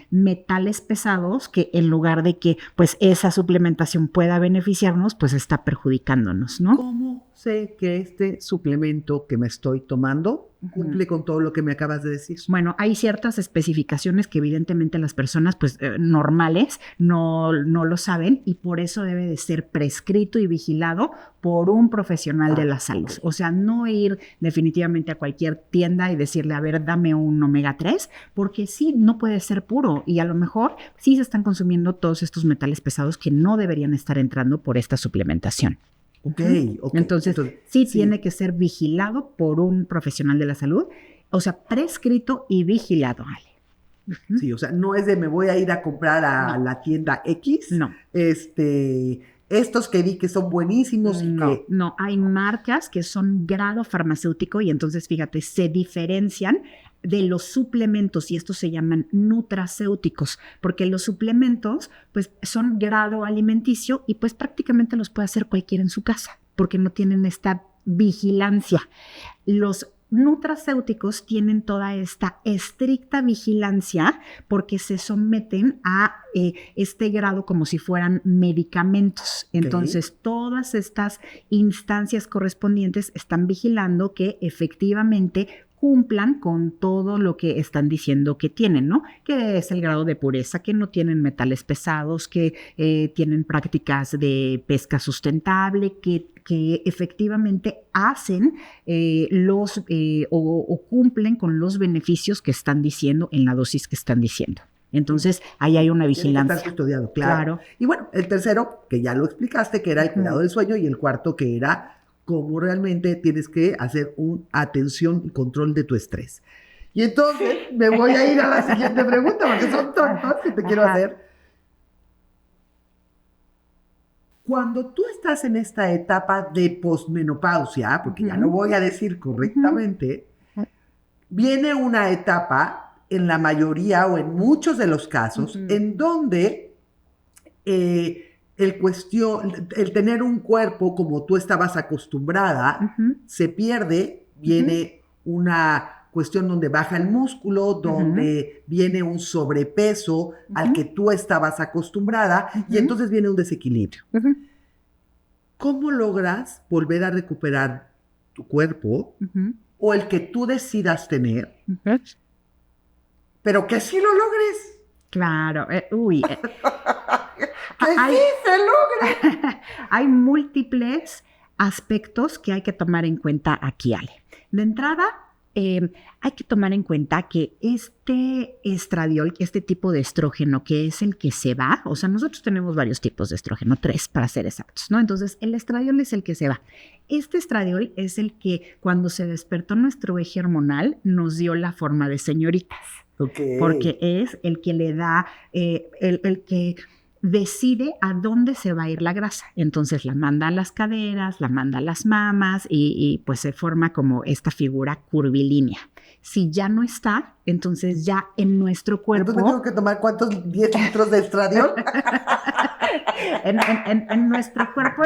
S2: metales pesados que en lugar de que pues esa suplementación pueda beneficiarnos, pues está perjudicándonos, ¿no?
S3: ¿Cómo sé que este suplemento que me estoy tomando cumple con todo lo que me acabas de decir?
S2: Bueno, hay ciertas especificaciones que evidentemente las personas pues normales no lo saben y por eso debe de ser prescrito y vigilado por un profesional de la salud. O sea, no ir definitivamente a cualquier tienda y decirle, a ver, dame un omega 3, porque sí, no puede ser puro y a lo mejor sí se están consumiendo todos estos metales pesados que no deberían estar entrando por esta suplementación.
S3: Okay.
S2: Entonces, sí tiene que ser vigilado por un profesional de la salud, o sea, prescrito y vigilado, Ale.
S3: Sí, o sea, no es de me voy a ir a comprar a la tienda X.
S2: No.
S3: Estos que vi que son buenísimos.
S2: No, hay marcas que son grado farmacéutico y entonces, fíjate, se diferencian de los suplementos y estos se llaman nutracéuticos, porque los suplementos pues son grado alimenticio y pues prácticamente los puede hacer cualquiera en su casa, porque no tienen esta vigilancia. Los nutracéuticos tienen toda esta estricta vigilancia porque se someten a este grado como si fueran medicamentos. Entonces, todas estas instancias correspondientes están vigilando que efectivamente cumplan con todo lo que están diciendo que tienen, ¿no? Que es el grado de pureza, que no tienen metales pesados, que tienen prácticas de pesca sustentable, que efectivamente hacen o cumplen con los beneficios que están diciendo en la dosis que están diciendo. Entonces, ahí hay una vigilancia.
S3: Tiene que estar custodiado, claro. Y bueno, el tercero, que ya lo explicaste, que era el cuidado del sueño, y el cuarto, que era cómo realmente tienes que hacer una atención y control de tu estrés. Y entonces me voy a ir a la siguiente pregunta, porque son tantas que te quiero hacer. Cuando tú estás en esta etapa de posmenopausia, porque ya lo voy a decir correctamente, viene una etapa, en la mayoría o en muchos de los casos, en donde el tener un cuerpo como tú estabas acostumbrada se pierde, viene una cuestión donde baja el músculo, donde viene un sobrepeso al que tú estabas acostumbrada y entonces viene un desequilibrio. ¿Cómo logras volver a recuperar tu cuerpo o el que tú decidas tener? pero que sí lo logres.
S2: Claro,
S3: ¡Que sí se logre!
S2: Hay múltiples aspectos que hay que tomar en cuenta aquí, Ale. De entrada, hay que tomar en cuenta que este estradiol, este tipo de estrógeno que es el que se va, o sea, nosotros tenemos varios tipos de estrógeno, 3 para ser exactos, ¿no? Entonces, el estradiol es el que se va. Este estradiol es el que cuando se despertó nuestro eje hormonal nos dio la forma de señoritas.
S3: Okay.
S2: Porque es el que le da, el que decide a dónde se va a ir la grasa. Entonces la manda a las caderas, la manda a las mamas y pues se forma como esta figura curvilínea. Si ya no está, entonces ya en nuestro cuerpo...
S3: ¿Entonces tengo que tomar cuántos 10 litros de estradiol?
S2: en nuestro cuerpo...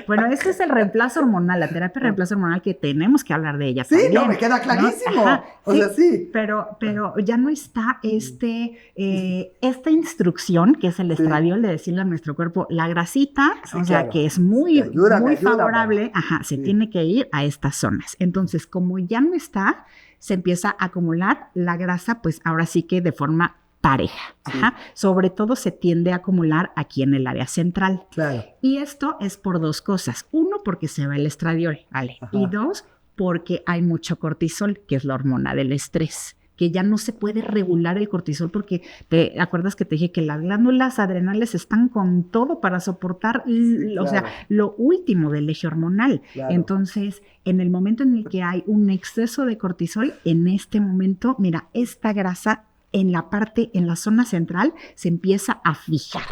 S2: Bueno, este es el reemplazo hormonal, la terapia de reemplazo hormonal, que tenemos que hablar de ella.
S3: Sí,
S2: también,
S3: no, me queda clarísimo.
S2: ¿no? Ajá,
S3: o sea, sí.
S2: Pero ya no está esta instrucción, que es el estradiol, de decirle a nuestro cuerpo, la grasita,
S3: Sí,
S2: o sea,
S3: claro.
S2: que es muy
S3: Ayúdame.
S2: favorable, se tiene que ir a estas zonas. Entonces, como ya no está, se empieza a acumular la grasa, pues ahora sí que de forma pareja.
S3: Sí.
S2: Sobre todo se tiende a acumular aquí en el área central.
S3: Claro.
S2: Y esto es por 2 cosas. 1, porque se va el estradiol, ¿vale?
S3: Ajá.
S2: Y 2, porque hay mucho cortisol, que es la hormona del estrés, que ya no se puede regular el cortisol porque te acuerdas que te dije que las glándulas adrenales están con todo para soportar, o sea, lo último del eje hormonal.
S3: Claro.
S2: Entonces, en el momento en el que hay un exceso de cortisol, en este momento, mira, esta grasa en la zona central se empieza a fijar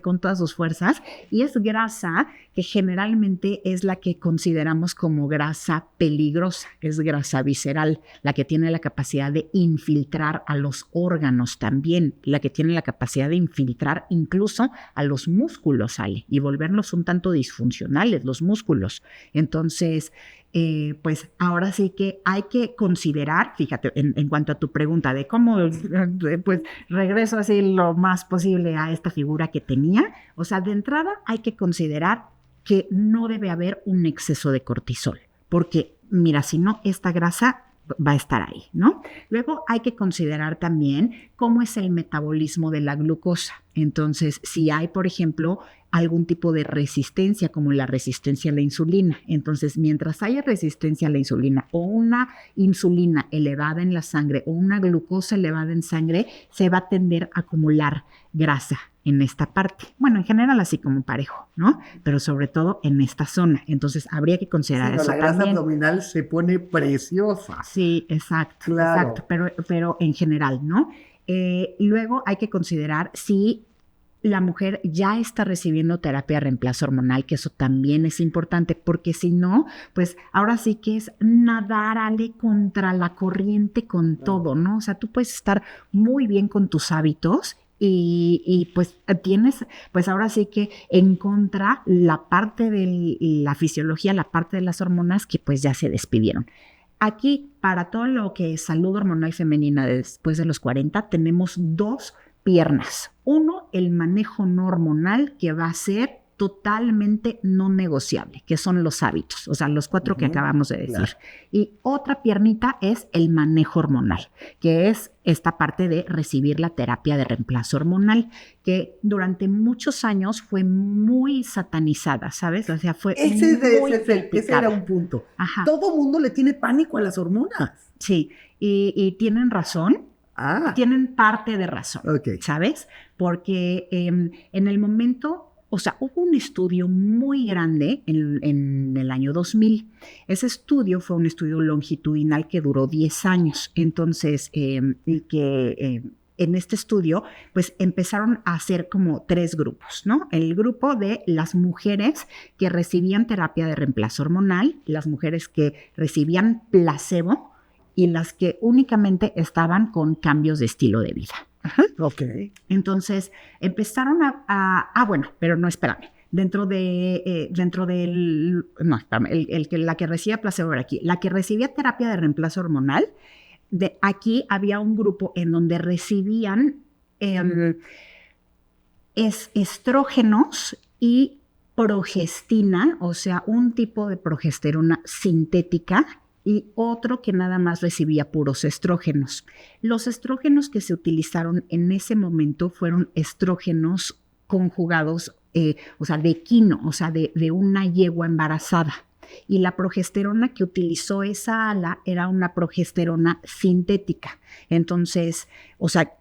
S2: con todas sus fuerzas, y es grasa que generalmente es la que consideramos como grasa peligrosa, es grasa visceral, la que tiene la capacidad de infiltrar a los órganos también, la que tiene la capacidad de infiltrar incluso a los músculos, Ale, y volverlos un tanto disfuncionales los músculos. Entonces, pues ahora sí que hay que considerar, fíjate, en cuanto a tu pregunta de cómo pues regreso así lo más posible a esta figura que tenía, o sea, de entrada hay que considerar que no debe haber un exceso de cortisol, porque mira, si no, esta grasa va a estar ahí, ¿no? Luego hay que considerar también cómo es el metabolismo de la glucosa. Entonces, si hay, por ejemplo, algún tipo de resistencia, como la resistencia a la insulina. Entonces, mientras haya resistencia a la insulina o una insulina elevada en la sangre o una glucosa elevada en sangre, se va a tender a acumular grasa en esta parte. Bueno, en general así como parejo, ¿no? Pero sobre todo en esta zona. Entonces, habría que considerar eso
S3: la grasa
S2: también.
S3: abdominal se pone preciosa.
S2: Sí, exacto,
S3: Claro.
S2: exacto, pero en general, ¿no? Luego hay que considerar si la mujer ya está recibiendo terapia de reemplazo hormonal, que eso también es importante, porque si no, pues ahora sí que es nadar, Ale, contra la corriente con todo, ¿no? O sea, tú puedes estar muy bien con tus hábitos y pues tienes, pues ahora sí que en contra la parte de la fisiología, la parte de las hormonas que pues ya se despidieron. Aquí, para todo lo que es salud hormonal femenina después de los 40, tenemos 2 piernas. 1, el manejo no hormonal, que va a ser totalmente no negociable, que son los hábitos, o sea, los 4 que acabamos de decir. Claro. Y otra piernita es el manejo hormonal, que es esta parte de recibir la terapia de reemplazo hormonal, que durante muchos años fue muy satanizada, ¿sabes? O sea, fue
S3: ese era un punto.
S2: Ajá.
S3: Todo mundo le tiene pánico a las hormonas.
S2: Sí, y tienen razón. Tienen parte de razón, ¿sabes? Porque en el momento, o sea, hubo un estudio muy grande en el año 2000. Ese estudio fue un estudio longitudinal que duró 10 años. Entonces, en este estudio, pues empezaron a hacer como 3 grupos, ¿no? El grupo de las mujeres que recibían terapia de reemplazo hormonal, las mujeres que recibían placebo, y las que únicamente estaban con cambios de estilo de vida. Ajá.
S3: Ok.
S2: Entonces, empezaron bueno, pero no, espérame. La que recibía placebo era aquí. La que recibía terapia de reemplazo hormonal, aquí había un grupo en donde recibían estrógenos y progestina, o sea, un tipo de progesterona sintética, y otro que nada más recibía puros estrógenos. Los estrógenos que se utilizaron en ese momento fueron estrógenos conjugados, o sea, de equino, o sea, de una yegua embarazada. Y la progesterona que utilizó esa ala era una progesterona sintética. Entonces, o sea,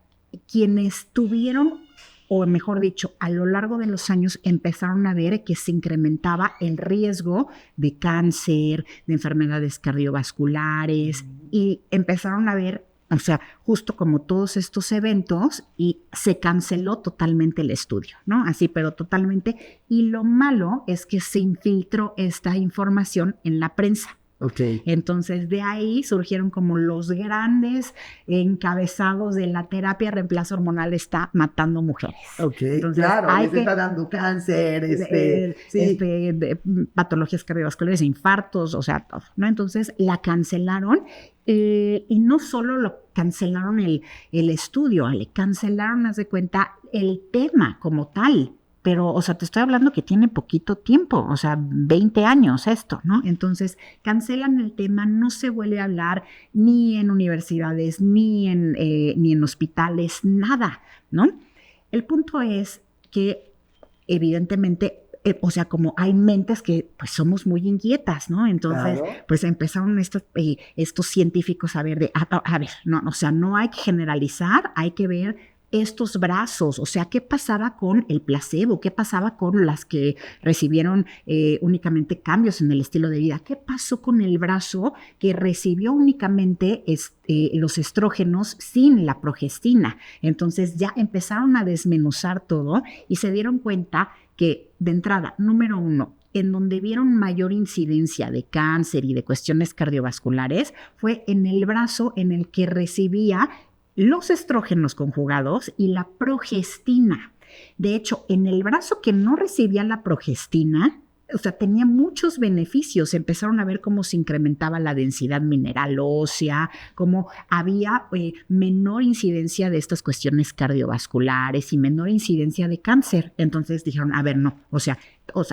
S2: quienes tuvieron, o mejor dicho, a lo largo de los años empezaron a ver que se incrementaba el riesgo de cáncer, de enfermedades cardiovasculares, y empezaron a ver, o sea, justo como todos estos eventos, y se canceló totalmente el estudio, ¿no? Así, pero totalmente. Y lo malo es que se infiltró esta información en la prensa.
S3: Okay.
S2: Entonces, de ahí surgieron como los grandes encabezados de la terapia de reemplazo hormonal está matando mujeres.
S3: Entonces, claro, les está dando cáncer,
S2: patologías cardiovasculares, infartos, o sea, todo, ¿no? Entonces, la cancelaron. Y no solo lo cancelaron el estudio, le cancelaron, haz de cuenta, el tema como tal. Pero, o sea, te estoy hablando que tiene poquito tiempo, o sea, 20 años esto, ¿no? Entonces, cancelan el tema, no se vuelve a hablar ni en universidades, ni en hospitales, nada, ¿no? El punto es que, evidentemente, o sea, como hay mentes que pues somos muy inquietas, ¿no? Entonces, claro, pues empezaron estos científicos a ver a ver, no, o sea, no hay que generalizar, hay que ver estos brazos, o sea, ¿qué pasaba con el placebo? ¿Qué pasaba con las que recibieron únicamente cambios en el estilo de vida? ¿Qué pasó con el brazo que recibió únicamente los estrógenos sin la progestina? Entonces ya empezaron a desmenuzar todo y se dieron cuenta que, de entrada, número 1, en donde vieron mayor incidencia de cáncer y de cuestiones cardiovasculares fue en el brazo en el que recibía los estrógenos conjugados y la progestina. De hecho, en el brazo que no recibía la progestina, o sea, tenía muchos beneficios. Empezaron a ver cómo se incrementaba la densidad mineral ósea, cómo había menor incidencia de estas cuestiones cardiovasculares y menor incidencia de cáncer. Entonces dijeron, a ver, no, o sea,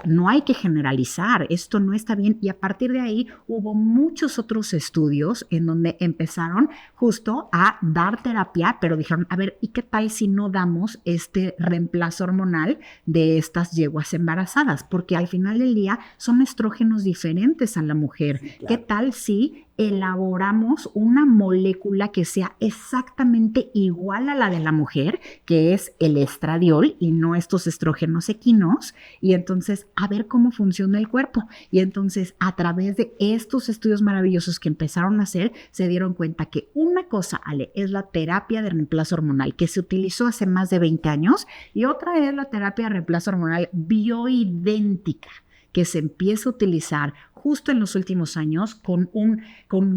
S2: no hay que generalizar, esto no está bien. Y a partir de ahí hubo muchos otros estudios en donde empezaron justo a dar terapia, pero dijeron, a ver, ¿y qué tal si no damos este reemplazo hormonal de estas yeguas embarazadas? Porque al final del día son estrógenos diferentes a la mujer. Sí, claro. ¿Qué tal si elaboramos una molécula que sea exactamente igual a la de la mujer, que es el estradiol y no estos estrógenos equinos? Y entonces a ver cómo funciona el cuerpo. Y entonces a través de estos estudios maravillosos que empezaron a hacer, se dieron cuenta que una cosa, Ale, es la terapia de reemplazo hormonal que se utilizó hace más de 20 años y otra es la terapia de reemplazo hormonal bioidéntica que se empieza a utilizar justo en los últimos años con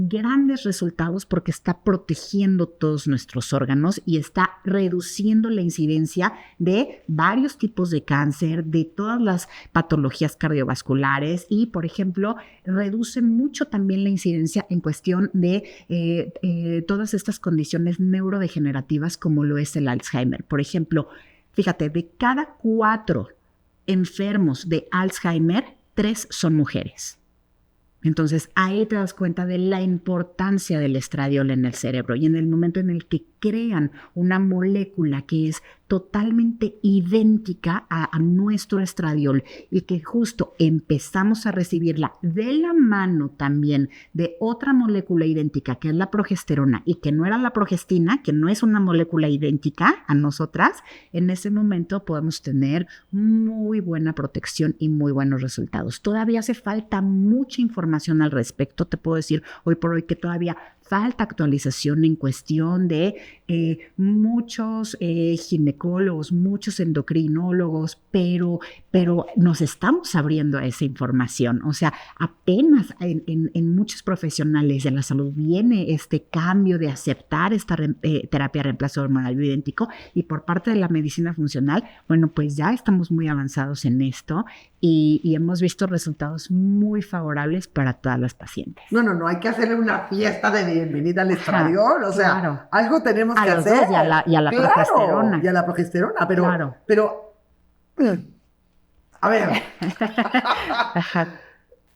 S2: grandes resultados porque está protegiendo todos nuestros órganos y está reduciendo la incidencia de varios tipos de cáncer, de todas las patologías cardiovasculares y, por ejemplo, reduce mucho también la incidencia en cuestión de todas estas condiciones neurodegenerativas como lo es el Alzheimer. Por ejemplo, fíjate, de cada 4 enfermos de Alzheimer, 3 son mujeres. Entonces, ahí te das cuenta de la importancia del estradiol en el cerebro y en el momento en el que crean una molécula que es totalmente idéntica a nuestro estradiol y que justo empezamos a recibirla de la mano también de otra molécula idéntica que es la progesterona y que no era la progestina, que no es una molécula idéntica a nosotras, en ese momento podemos tener muy buena protección y muy buenos resultados. Todavía hace falta mucha información al respecto. Te puedo decir hoy por hoy que todavía falta actualización en cuestión de muchos ginecólogos, muchos endocrinólogos, pero nos estamos abriendo a esa información. O sea, apenas en muchos profesionales de la salud viene este cambio de aceptar esta terapia de reemplazo hormonal bioidéntico y por parte de la medicina funcional, bueno, pues ya estamos muy avanzados en esto y hemos visto resultados muy favorables para todas las pacientes.
S3: No, hay que hacerle una fiesta de bienvenida al estradiol, o sea, claro, algo tenemos que hacer.
S2: Y a la claro, progesterona.
S3: Y a la progesterona, pero,
S2: claro,
S3: a ver,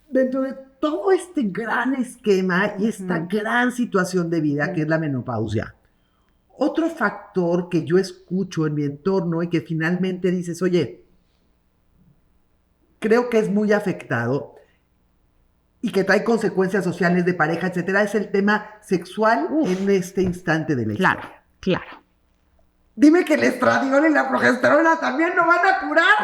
S3: dentro de todo este gran esquema y esta gran situación de vida que es la menopausia, otro factor que yo escucho en mi entorno y que finalmente dices, oye, creo que es muy afectado y que trae consecuencias sociales de pareja, etcétera, es el tema sexual en este instante de la historia.
S2: Claro.
S3: Dime que el estradiol y la progesterona también no van a curar.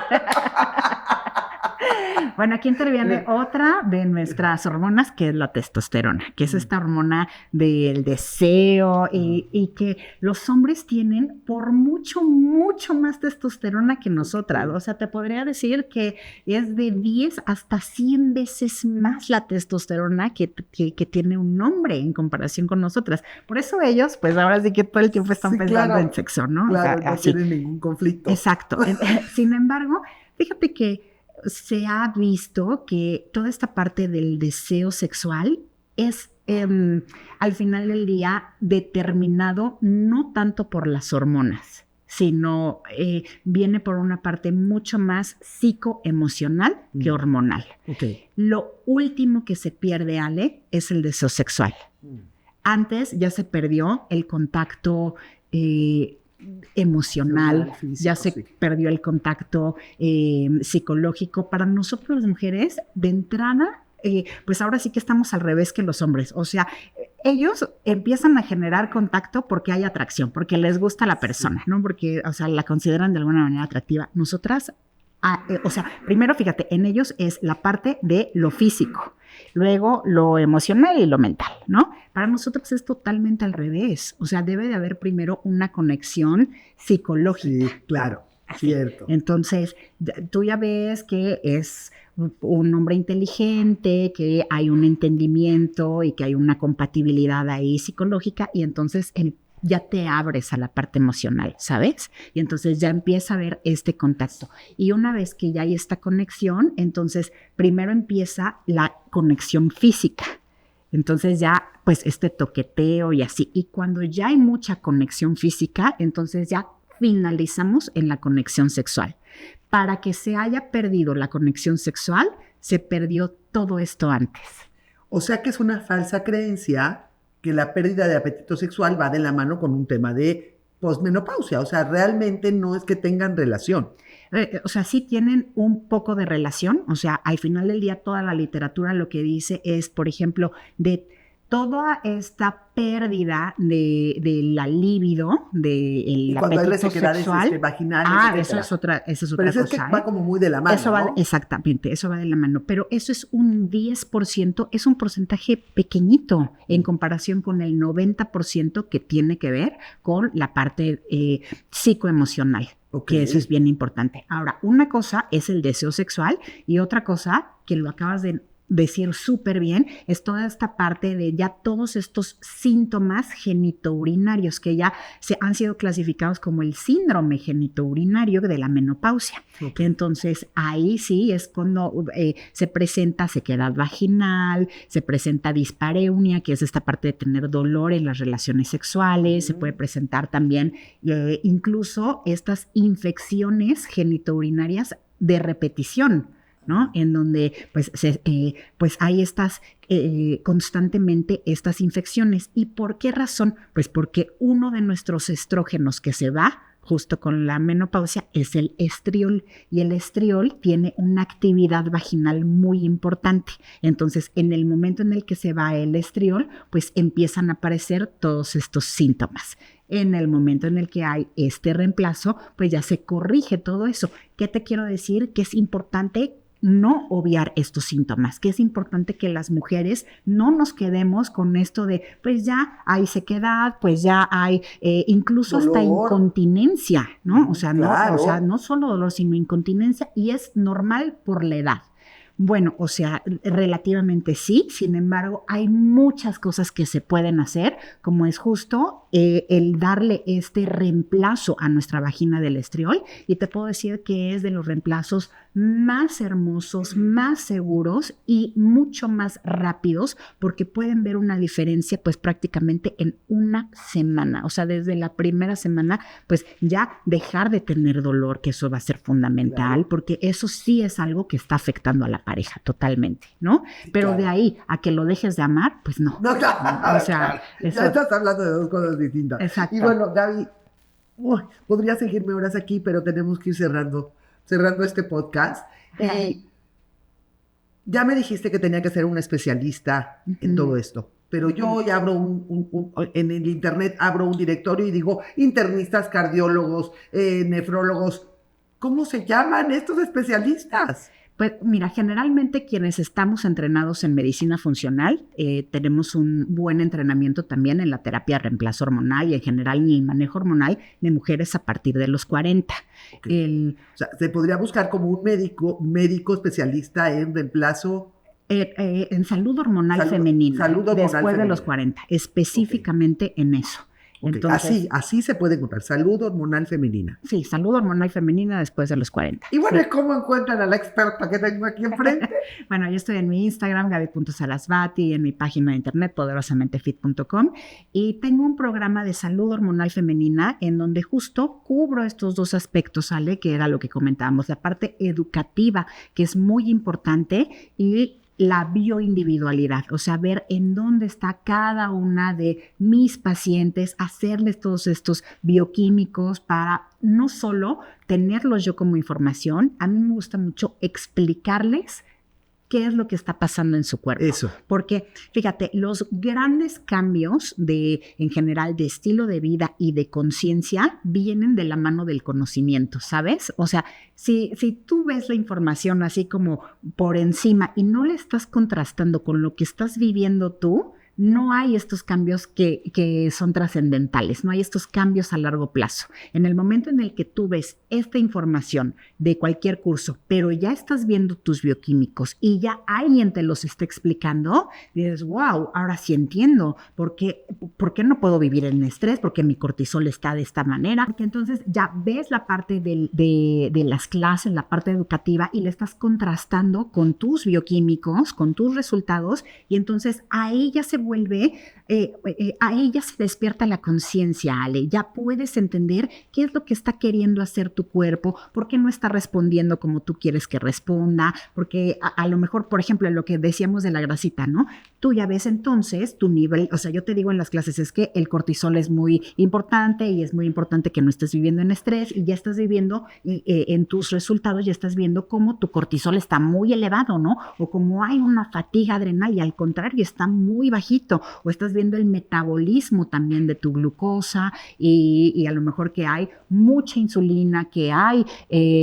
S2: Bueno, aquí interviene otra de nuestras hormonas, que es la testosterona, que es esta hormona del deseo y que los hombres tienen por mucho más testosterona que nosotras. O sea, te podría decir que es de 10 hasta 100 veces más la testosterona que tiene un hombre en comparación con nosotras. Por eso ellos, pues ahora sí que todo el tiempo están pensando en sexo, ¿no?
S3: Claro,
S2: o sea,
S3: no tienen ningún conflicto.
S2: Exacto. Sin embargo, fíjate que se ha visto que toda esta parte del deseo sexual es al final del día determinado no tanto por las hormonas, sino viene por una parte mucho más psicoemocional que hormonal.
S3: Okay.
S2: Lo último que se pierde, Ale, es el deseo sexual. Antes ya se perdió el contacto emocional,
S3: físico,
S2: ya se perdió el contacto psicológico. Para nosotros las mujeres, de entrada, pues ahora sí que estamos al revés que los hombres. O sea, ellos empiezan a generar contacto porque hay atracción, porque les gusta la persona, ¿no? Porque, o sea, la consideran de alguna manera atractiva. Nosotras, o sea, primero fíjate, en ellos es la parte de lo físico, luego lo emocional y lo mental, ¿no? Para nosotros es totalmente al revés. O sea, debe de haber primero una conexión psicológica.
S3: Sí, claro, cierto.
S2: Entonces, tú ya ves que es un hombre inteligente, que hay un entendimiento y que hay una compatibilidad ahí psicológica, y entonces ya te abres a la parte emocional, ¿sabes? Y entonces ya empieza a haber este contacto. Y una vez que ya hay esta conexión, entonces primero empieza la conexión física. Entonces ya, pues este toqueteo y así. Y cuando ya hay mucha conexión física, entonces ya finalizamos en la conexión sexual. Para que se haya perdido la conexión sexual, se perdió todo esto antes.
S3: O sea que es una falsa creencia que la pérdida de apetito sexual va de la mano con un tema de posmenopausia. O sea, realmente no es que tengan relación.
S2: O sea, sí tienen un poco de relación. O sea, al final del día toda la literatura lo que dice es, por ejemplo, de toda esta pérdida de la libido, del apetito sexual.
S3: Vaginal,
S2: esa es otra
S3: Pero
S2: cosa.
S3: Es que va como muy de la mano,
S2: eso va,
S3: ¿no?
S2: Exactamente, eso va de la mano. Pero eso es un 10%, es un porcentaje pequeñito en comparación con el 90% que tiene que ver con la parte psicoemocional. Okay. Que eso es bien importante. Ahora, una cosa es el deseo sexual y otra cosa, que lo acabas de decir súper bien, es toda esta parte de ya todos estos síntomas genitourinarios que ya han sido clasificados como el síndrome genitourinario de la menopausia. Okay. Entonces, ahí sí es cuando se presenta sequedad vaginal, se presenta dispareunia, que es esta parte de tener dolor en las relaciones sexuales, se puede presentar también incluso estas infecciones genitourinarias de repetición, ¿no? En donde pues hay estas constantemente estas infecciones. ¿Y por qué razón? Pues porque uno de nuestros estrógenos que se va justo con la menopausia es el estriol, y el estriol tiene una actividad vaginal muy importante. Entonces, en el momento en el que se va el estriol, pues empiezan a aparecer todos estos síntomas. En el momento en el que hay este reemplazo, pues ya se corrige todo eso. ¿Qué te quiero decir? Que es importante no obviar estos síntomas, que es importante que las mujeres no nos quedemos con esto de, pues ya hay sequedad, pues ya hay incluso dolor, hasta incontinencia, ¿no? O sea, claro. No solo dolor, sino incontinencia, y es normal por la edad. Bueno, o sea, relativamente sí, sin embargo, hay muchas cosas que se pueden hacer, como es justo el darle este reemplazo a nuestra vagina del estriol, y te puedo decir que es de los reemplazos más hermosos, más seguros y mucho más rápidos, porque pueden ver una diferencia pues prácticamente en una semana. O sea, desde la primera semana, pues ya dejar de tener dolor, que eso va a ser fundamental, claro, porque eso sí es algo que está afectando a la pareja totalmente, ¿no? Pero claro, de ahí a que lo dejes de amar, pues no.
S3: No, claro,
S2: o sea, eso,
S3: ya estás hablando de dos cosas distintas.
S2: Exacto.
S3: Y bueno, Gaby, podría seguirme horas aquí, pero tenemos que ir cerrando este podcast. Ya me dijiste que tenía que ser un especialista en todo esto, pero yo hoy abro en el internet abro un directorio y digo internistas, cardiólogos, nefrólogos. ¿Cómo se llaman estos especialistas?
S2: Pues mira, generalmente quienes estamos entrenados en medicina funcional tenemos un buen entrenamiento también en la terapia de reemplazo hormonal y en general en el manejo hormonal de mujeres a partir de los 40.
S3: Okay. O sea, se podría buscar como un médico especialista en reemplazo.
S2: En salud hormonal femenina, después de los 40, específicamente en eso.
S3: Okay. Entonces, así se puede encontrar, salud hormonal femenina.
S2: Sí, salud hormonal femenina después de los 40.
S3: Y bueno,
S2: sí.
S3: ¿Cómo encuentran a la experta que tengo aquí enfrente?
S2: Bueno, yo estoy en mi Instagram, gaby.sarasvati, y en mi página de internet, poderosamentefit.com, y tengo un programa de salud hormonal femenina en donde justo cubro estos dos aspectos, Ale, que era lo que comentábamos, la parte educativa, que es muy importante, y la bioindividualidad, o sea, ver en dónde está cada una de mis pacientes, hacerles todos estos bioquímicos para no solo tenerlos yo como información, a mí me gusta mucho explicarles qué es lo que está pasando en su cuerpo.
S3: Eso.
S2: Porque, fíjate, los grandes cambios en general de estilo de vida y de conciencia vienen de la mano del conocimiento, ¿sabes? O sea, si tú ves la información así como por encima y no la estás contrastando con lo que estás viviendo tú, no hay estos cambios que son trascendentales, no hay estos cambios a largo plazo. En el momento en el que tú ves esta información de cualquier curso, pero ya estás viendo tus bioquímicos y ya alguien te los está explicando, dices, wow, ahora sí entiendo por qué no puedo vivir en estrés, porque mi cortisol está de esta manera, porque entonces ya ves la parte de las clases, la parte educativa, y le estás contrastando con tus bioquímicos, con tus resultados, y entonces ahí ya se vuelve, a ella se despierta la conciencia, Ale, ya puedes entender qué es lo que está queriendo hacer tu cuerpo, por qué no está respondiendo como tú quieres que responda, porque a lo mejor, por ejemplo, lo que decíamos de la grasita, ¿no? Tú ya ves entonces tu nivel, o sea, yo te digo en las clases es que el cortisol es muy importante y es muy importante que no estés viviendo en estrés y ya estás viviendo en tus resultados, ya estás viendo cómo tu cortisol está muy elevado, ¿no? O como hay una fatiga adrenal y al contrario está muy bajito, o estás viendo el metabolismo también de tu glucosa y a lo mejor que hay mucha insulina, que hay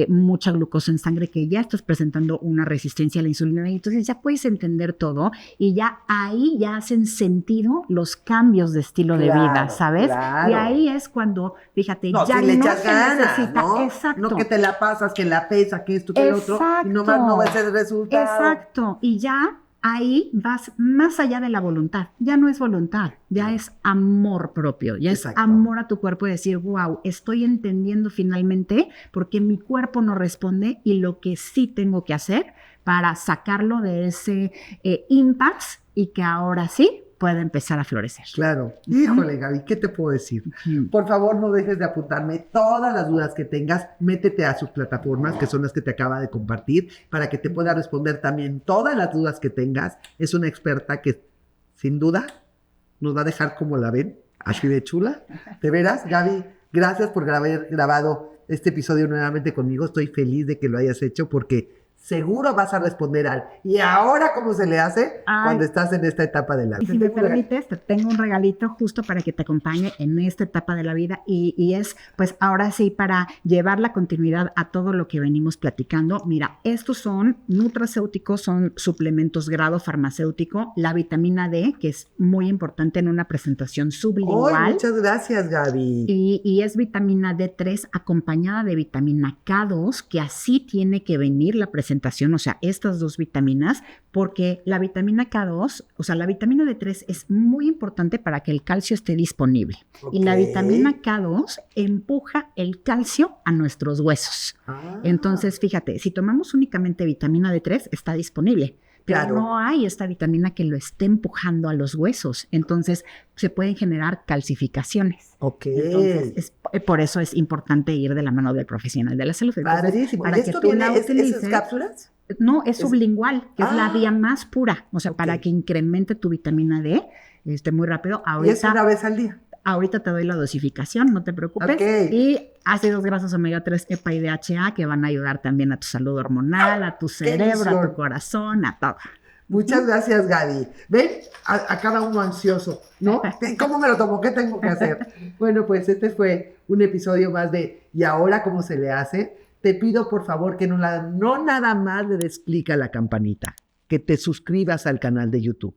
S2: mucha glucosa en sangre, que ya estás presentando una resistencia a la insulina y entonces ya puedes entender todo y ya ahí ya hacen sentido los cambios de estilo de vida, ¿sabes? Claro. Y ahí es cuando, fíjate,
S3: no,
S2: ya
S3: si le
S2: no
S3: echas
S2: se
S3: ganas,
S2: necesita,
S3: ¿no?
S2: Exacto.
S3: No que te la pasas, que la pesa, que esto, que el otro, y nomás no ves el resultado.
S2: Exacto, y ya ahí vas más allá de la voluntad, ya no es voluntad, ya es amor propio, ya Exacto. Es amor a tu cuerpo y decir, wow, estoy entendiendo finalmente por qué mi cuerpo no responde y lo que sí tengo que hacer para sacarlo de ese impasse y que ahora sí pueda empezar a florecer.
S3: Claro. Híjole, Gaby, ¿qué te puedo decir? Por favor, no dejes de apuntarme todas las dudas que tengas. Métete a sus plataformas, que son las que te acaba de compartir, para que te pueda responder también todas las dudas que tengas. Es una experta que, sin duda, nos va a dejar como la ven, así de chula. De veras, Gaby, gracias por haber grabado este episodio nuevamente conmigo. Estoy feliz de que lo hayas hecho porque seguro vas a responder al ¿y ahora cómo se le hace? Cuando estás en esta etapa de la vida.
S2: Y si me permites, te tengo un regalito justo para que te acompañe en esta etapa de la vida y es, pues ahora sí, para llevar la continuidad a todo lo que venimos platicando. Mira, estos son nutracéuticos, son suplementos grado farmacéutico, la vitamina D, que es muy importante en una presentación sublingual.
S3: ¡Ay, muchas gracias, Gaby!
S2: Y es vitamina D3 acompañada de vitamina K2, que así tiene que venir la presentación presentación, o sea, estas dos vitaminas, porque la vitamina K2, o sea, la vitamina D3 es muy importante para que el calcio esté disponible. Y la vitamina K2 empuja el calcio a nuestros huesos. Entonces, fíjate, si tomamos únicamente vitamina D3, está disponible. Pero no hay esta vitamina que lo esté empujando a los huesos. Entonces, se pueden generar calcificaciones. Entonces, por eso es importante ir de la mano del profesional de la salud.
S3: Padrísimo.
S2: Para que tú la utilices,
S3: ¿esas cápsulas?
S2: No, es sublingual, que es la vía más pura. O sea, para que incremente tu vitamina D muy rápido. Ahorita,
S3: ¿y es una vez al día?
S2: Ahorita te doy la dosificación, no te preocupes. Y ácidos grasos omega 3, EPA y DHA que van a ayudar también a tu salud hormonal, a tu cerebro, a tu corazón, a todo.
S3: Muchas gracias, Gaby. Ven, a cada uno ansioso, ¿no? ¿Cómo me lo tomo? ¿Qué tengo que hacer? Bueno, pues este fue un episodio más de ¿y ahora cómo se le hace? Te pido, por favor, que no nada más le des clic a la campanita, que te suscribas al canal de YouTube,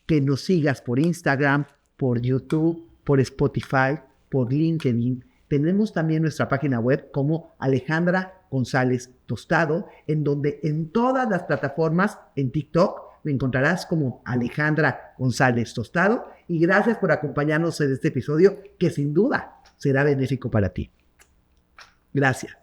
S3: que nos sigas por Instagram, por YouTube, por Spotify, por LinkedIn. Tenemos también nuestra página web como Alejandra González Tostado, en donde en todas las plataformas, en TikTok, me encontrarás como Alejandra González Tostado. Y gracias por acompañarnos en este episodio que sin duda será benéfico para ti. Gracias.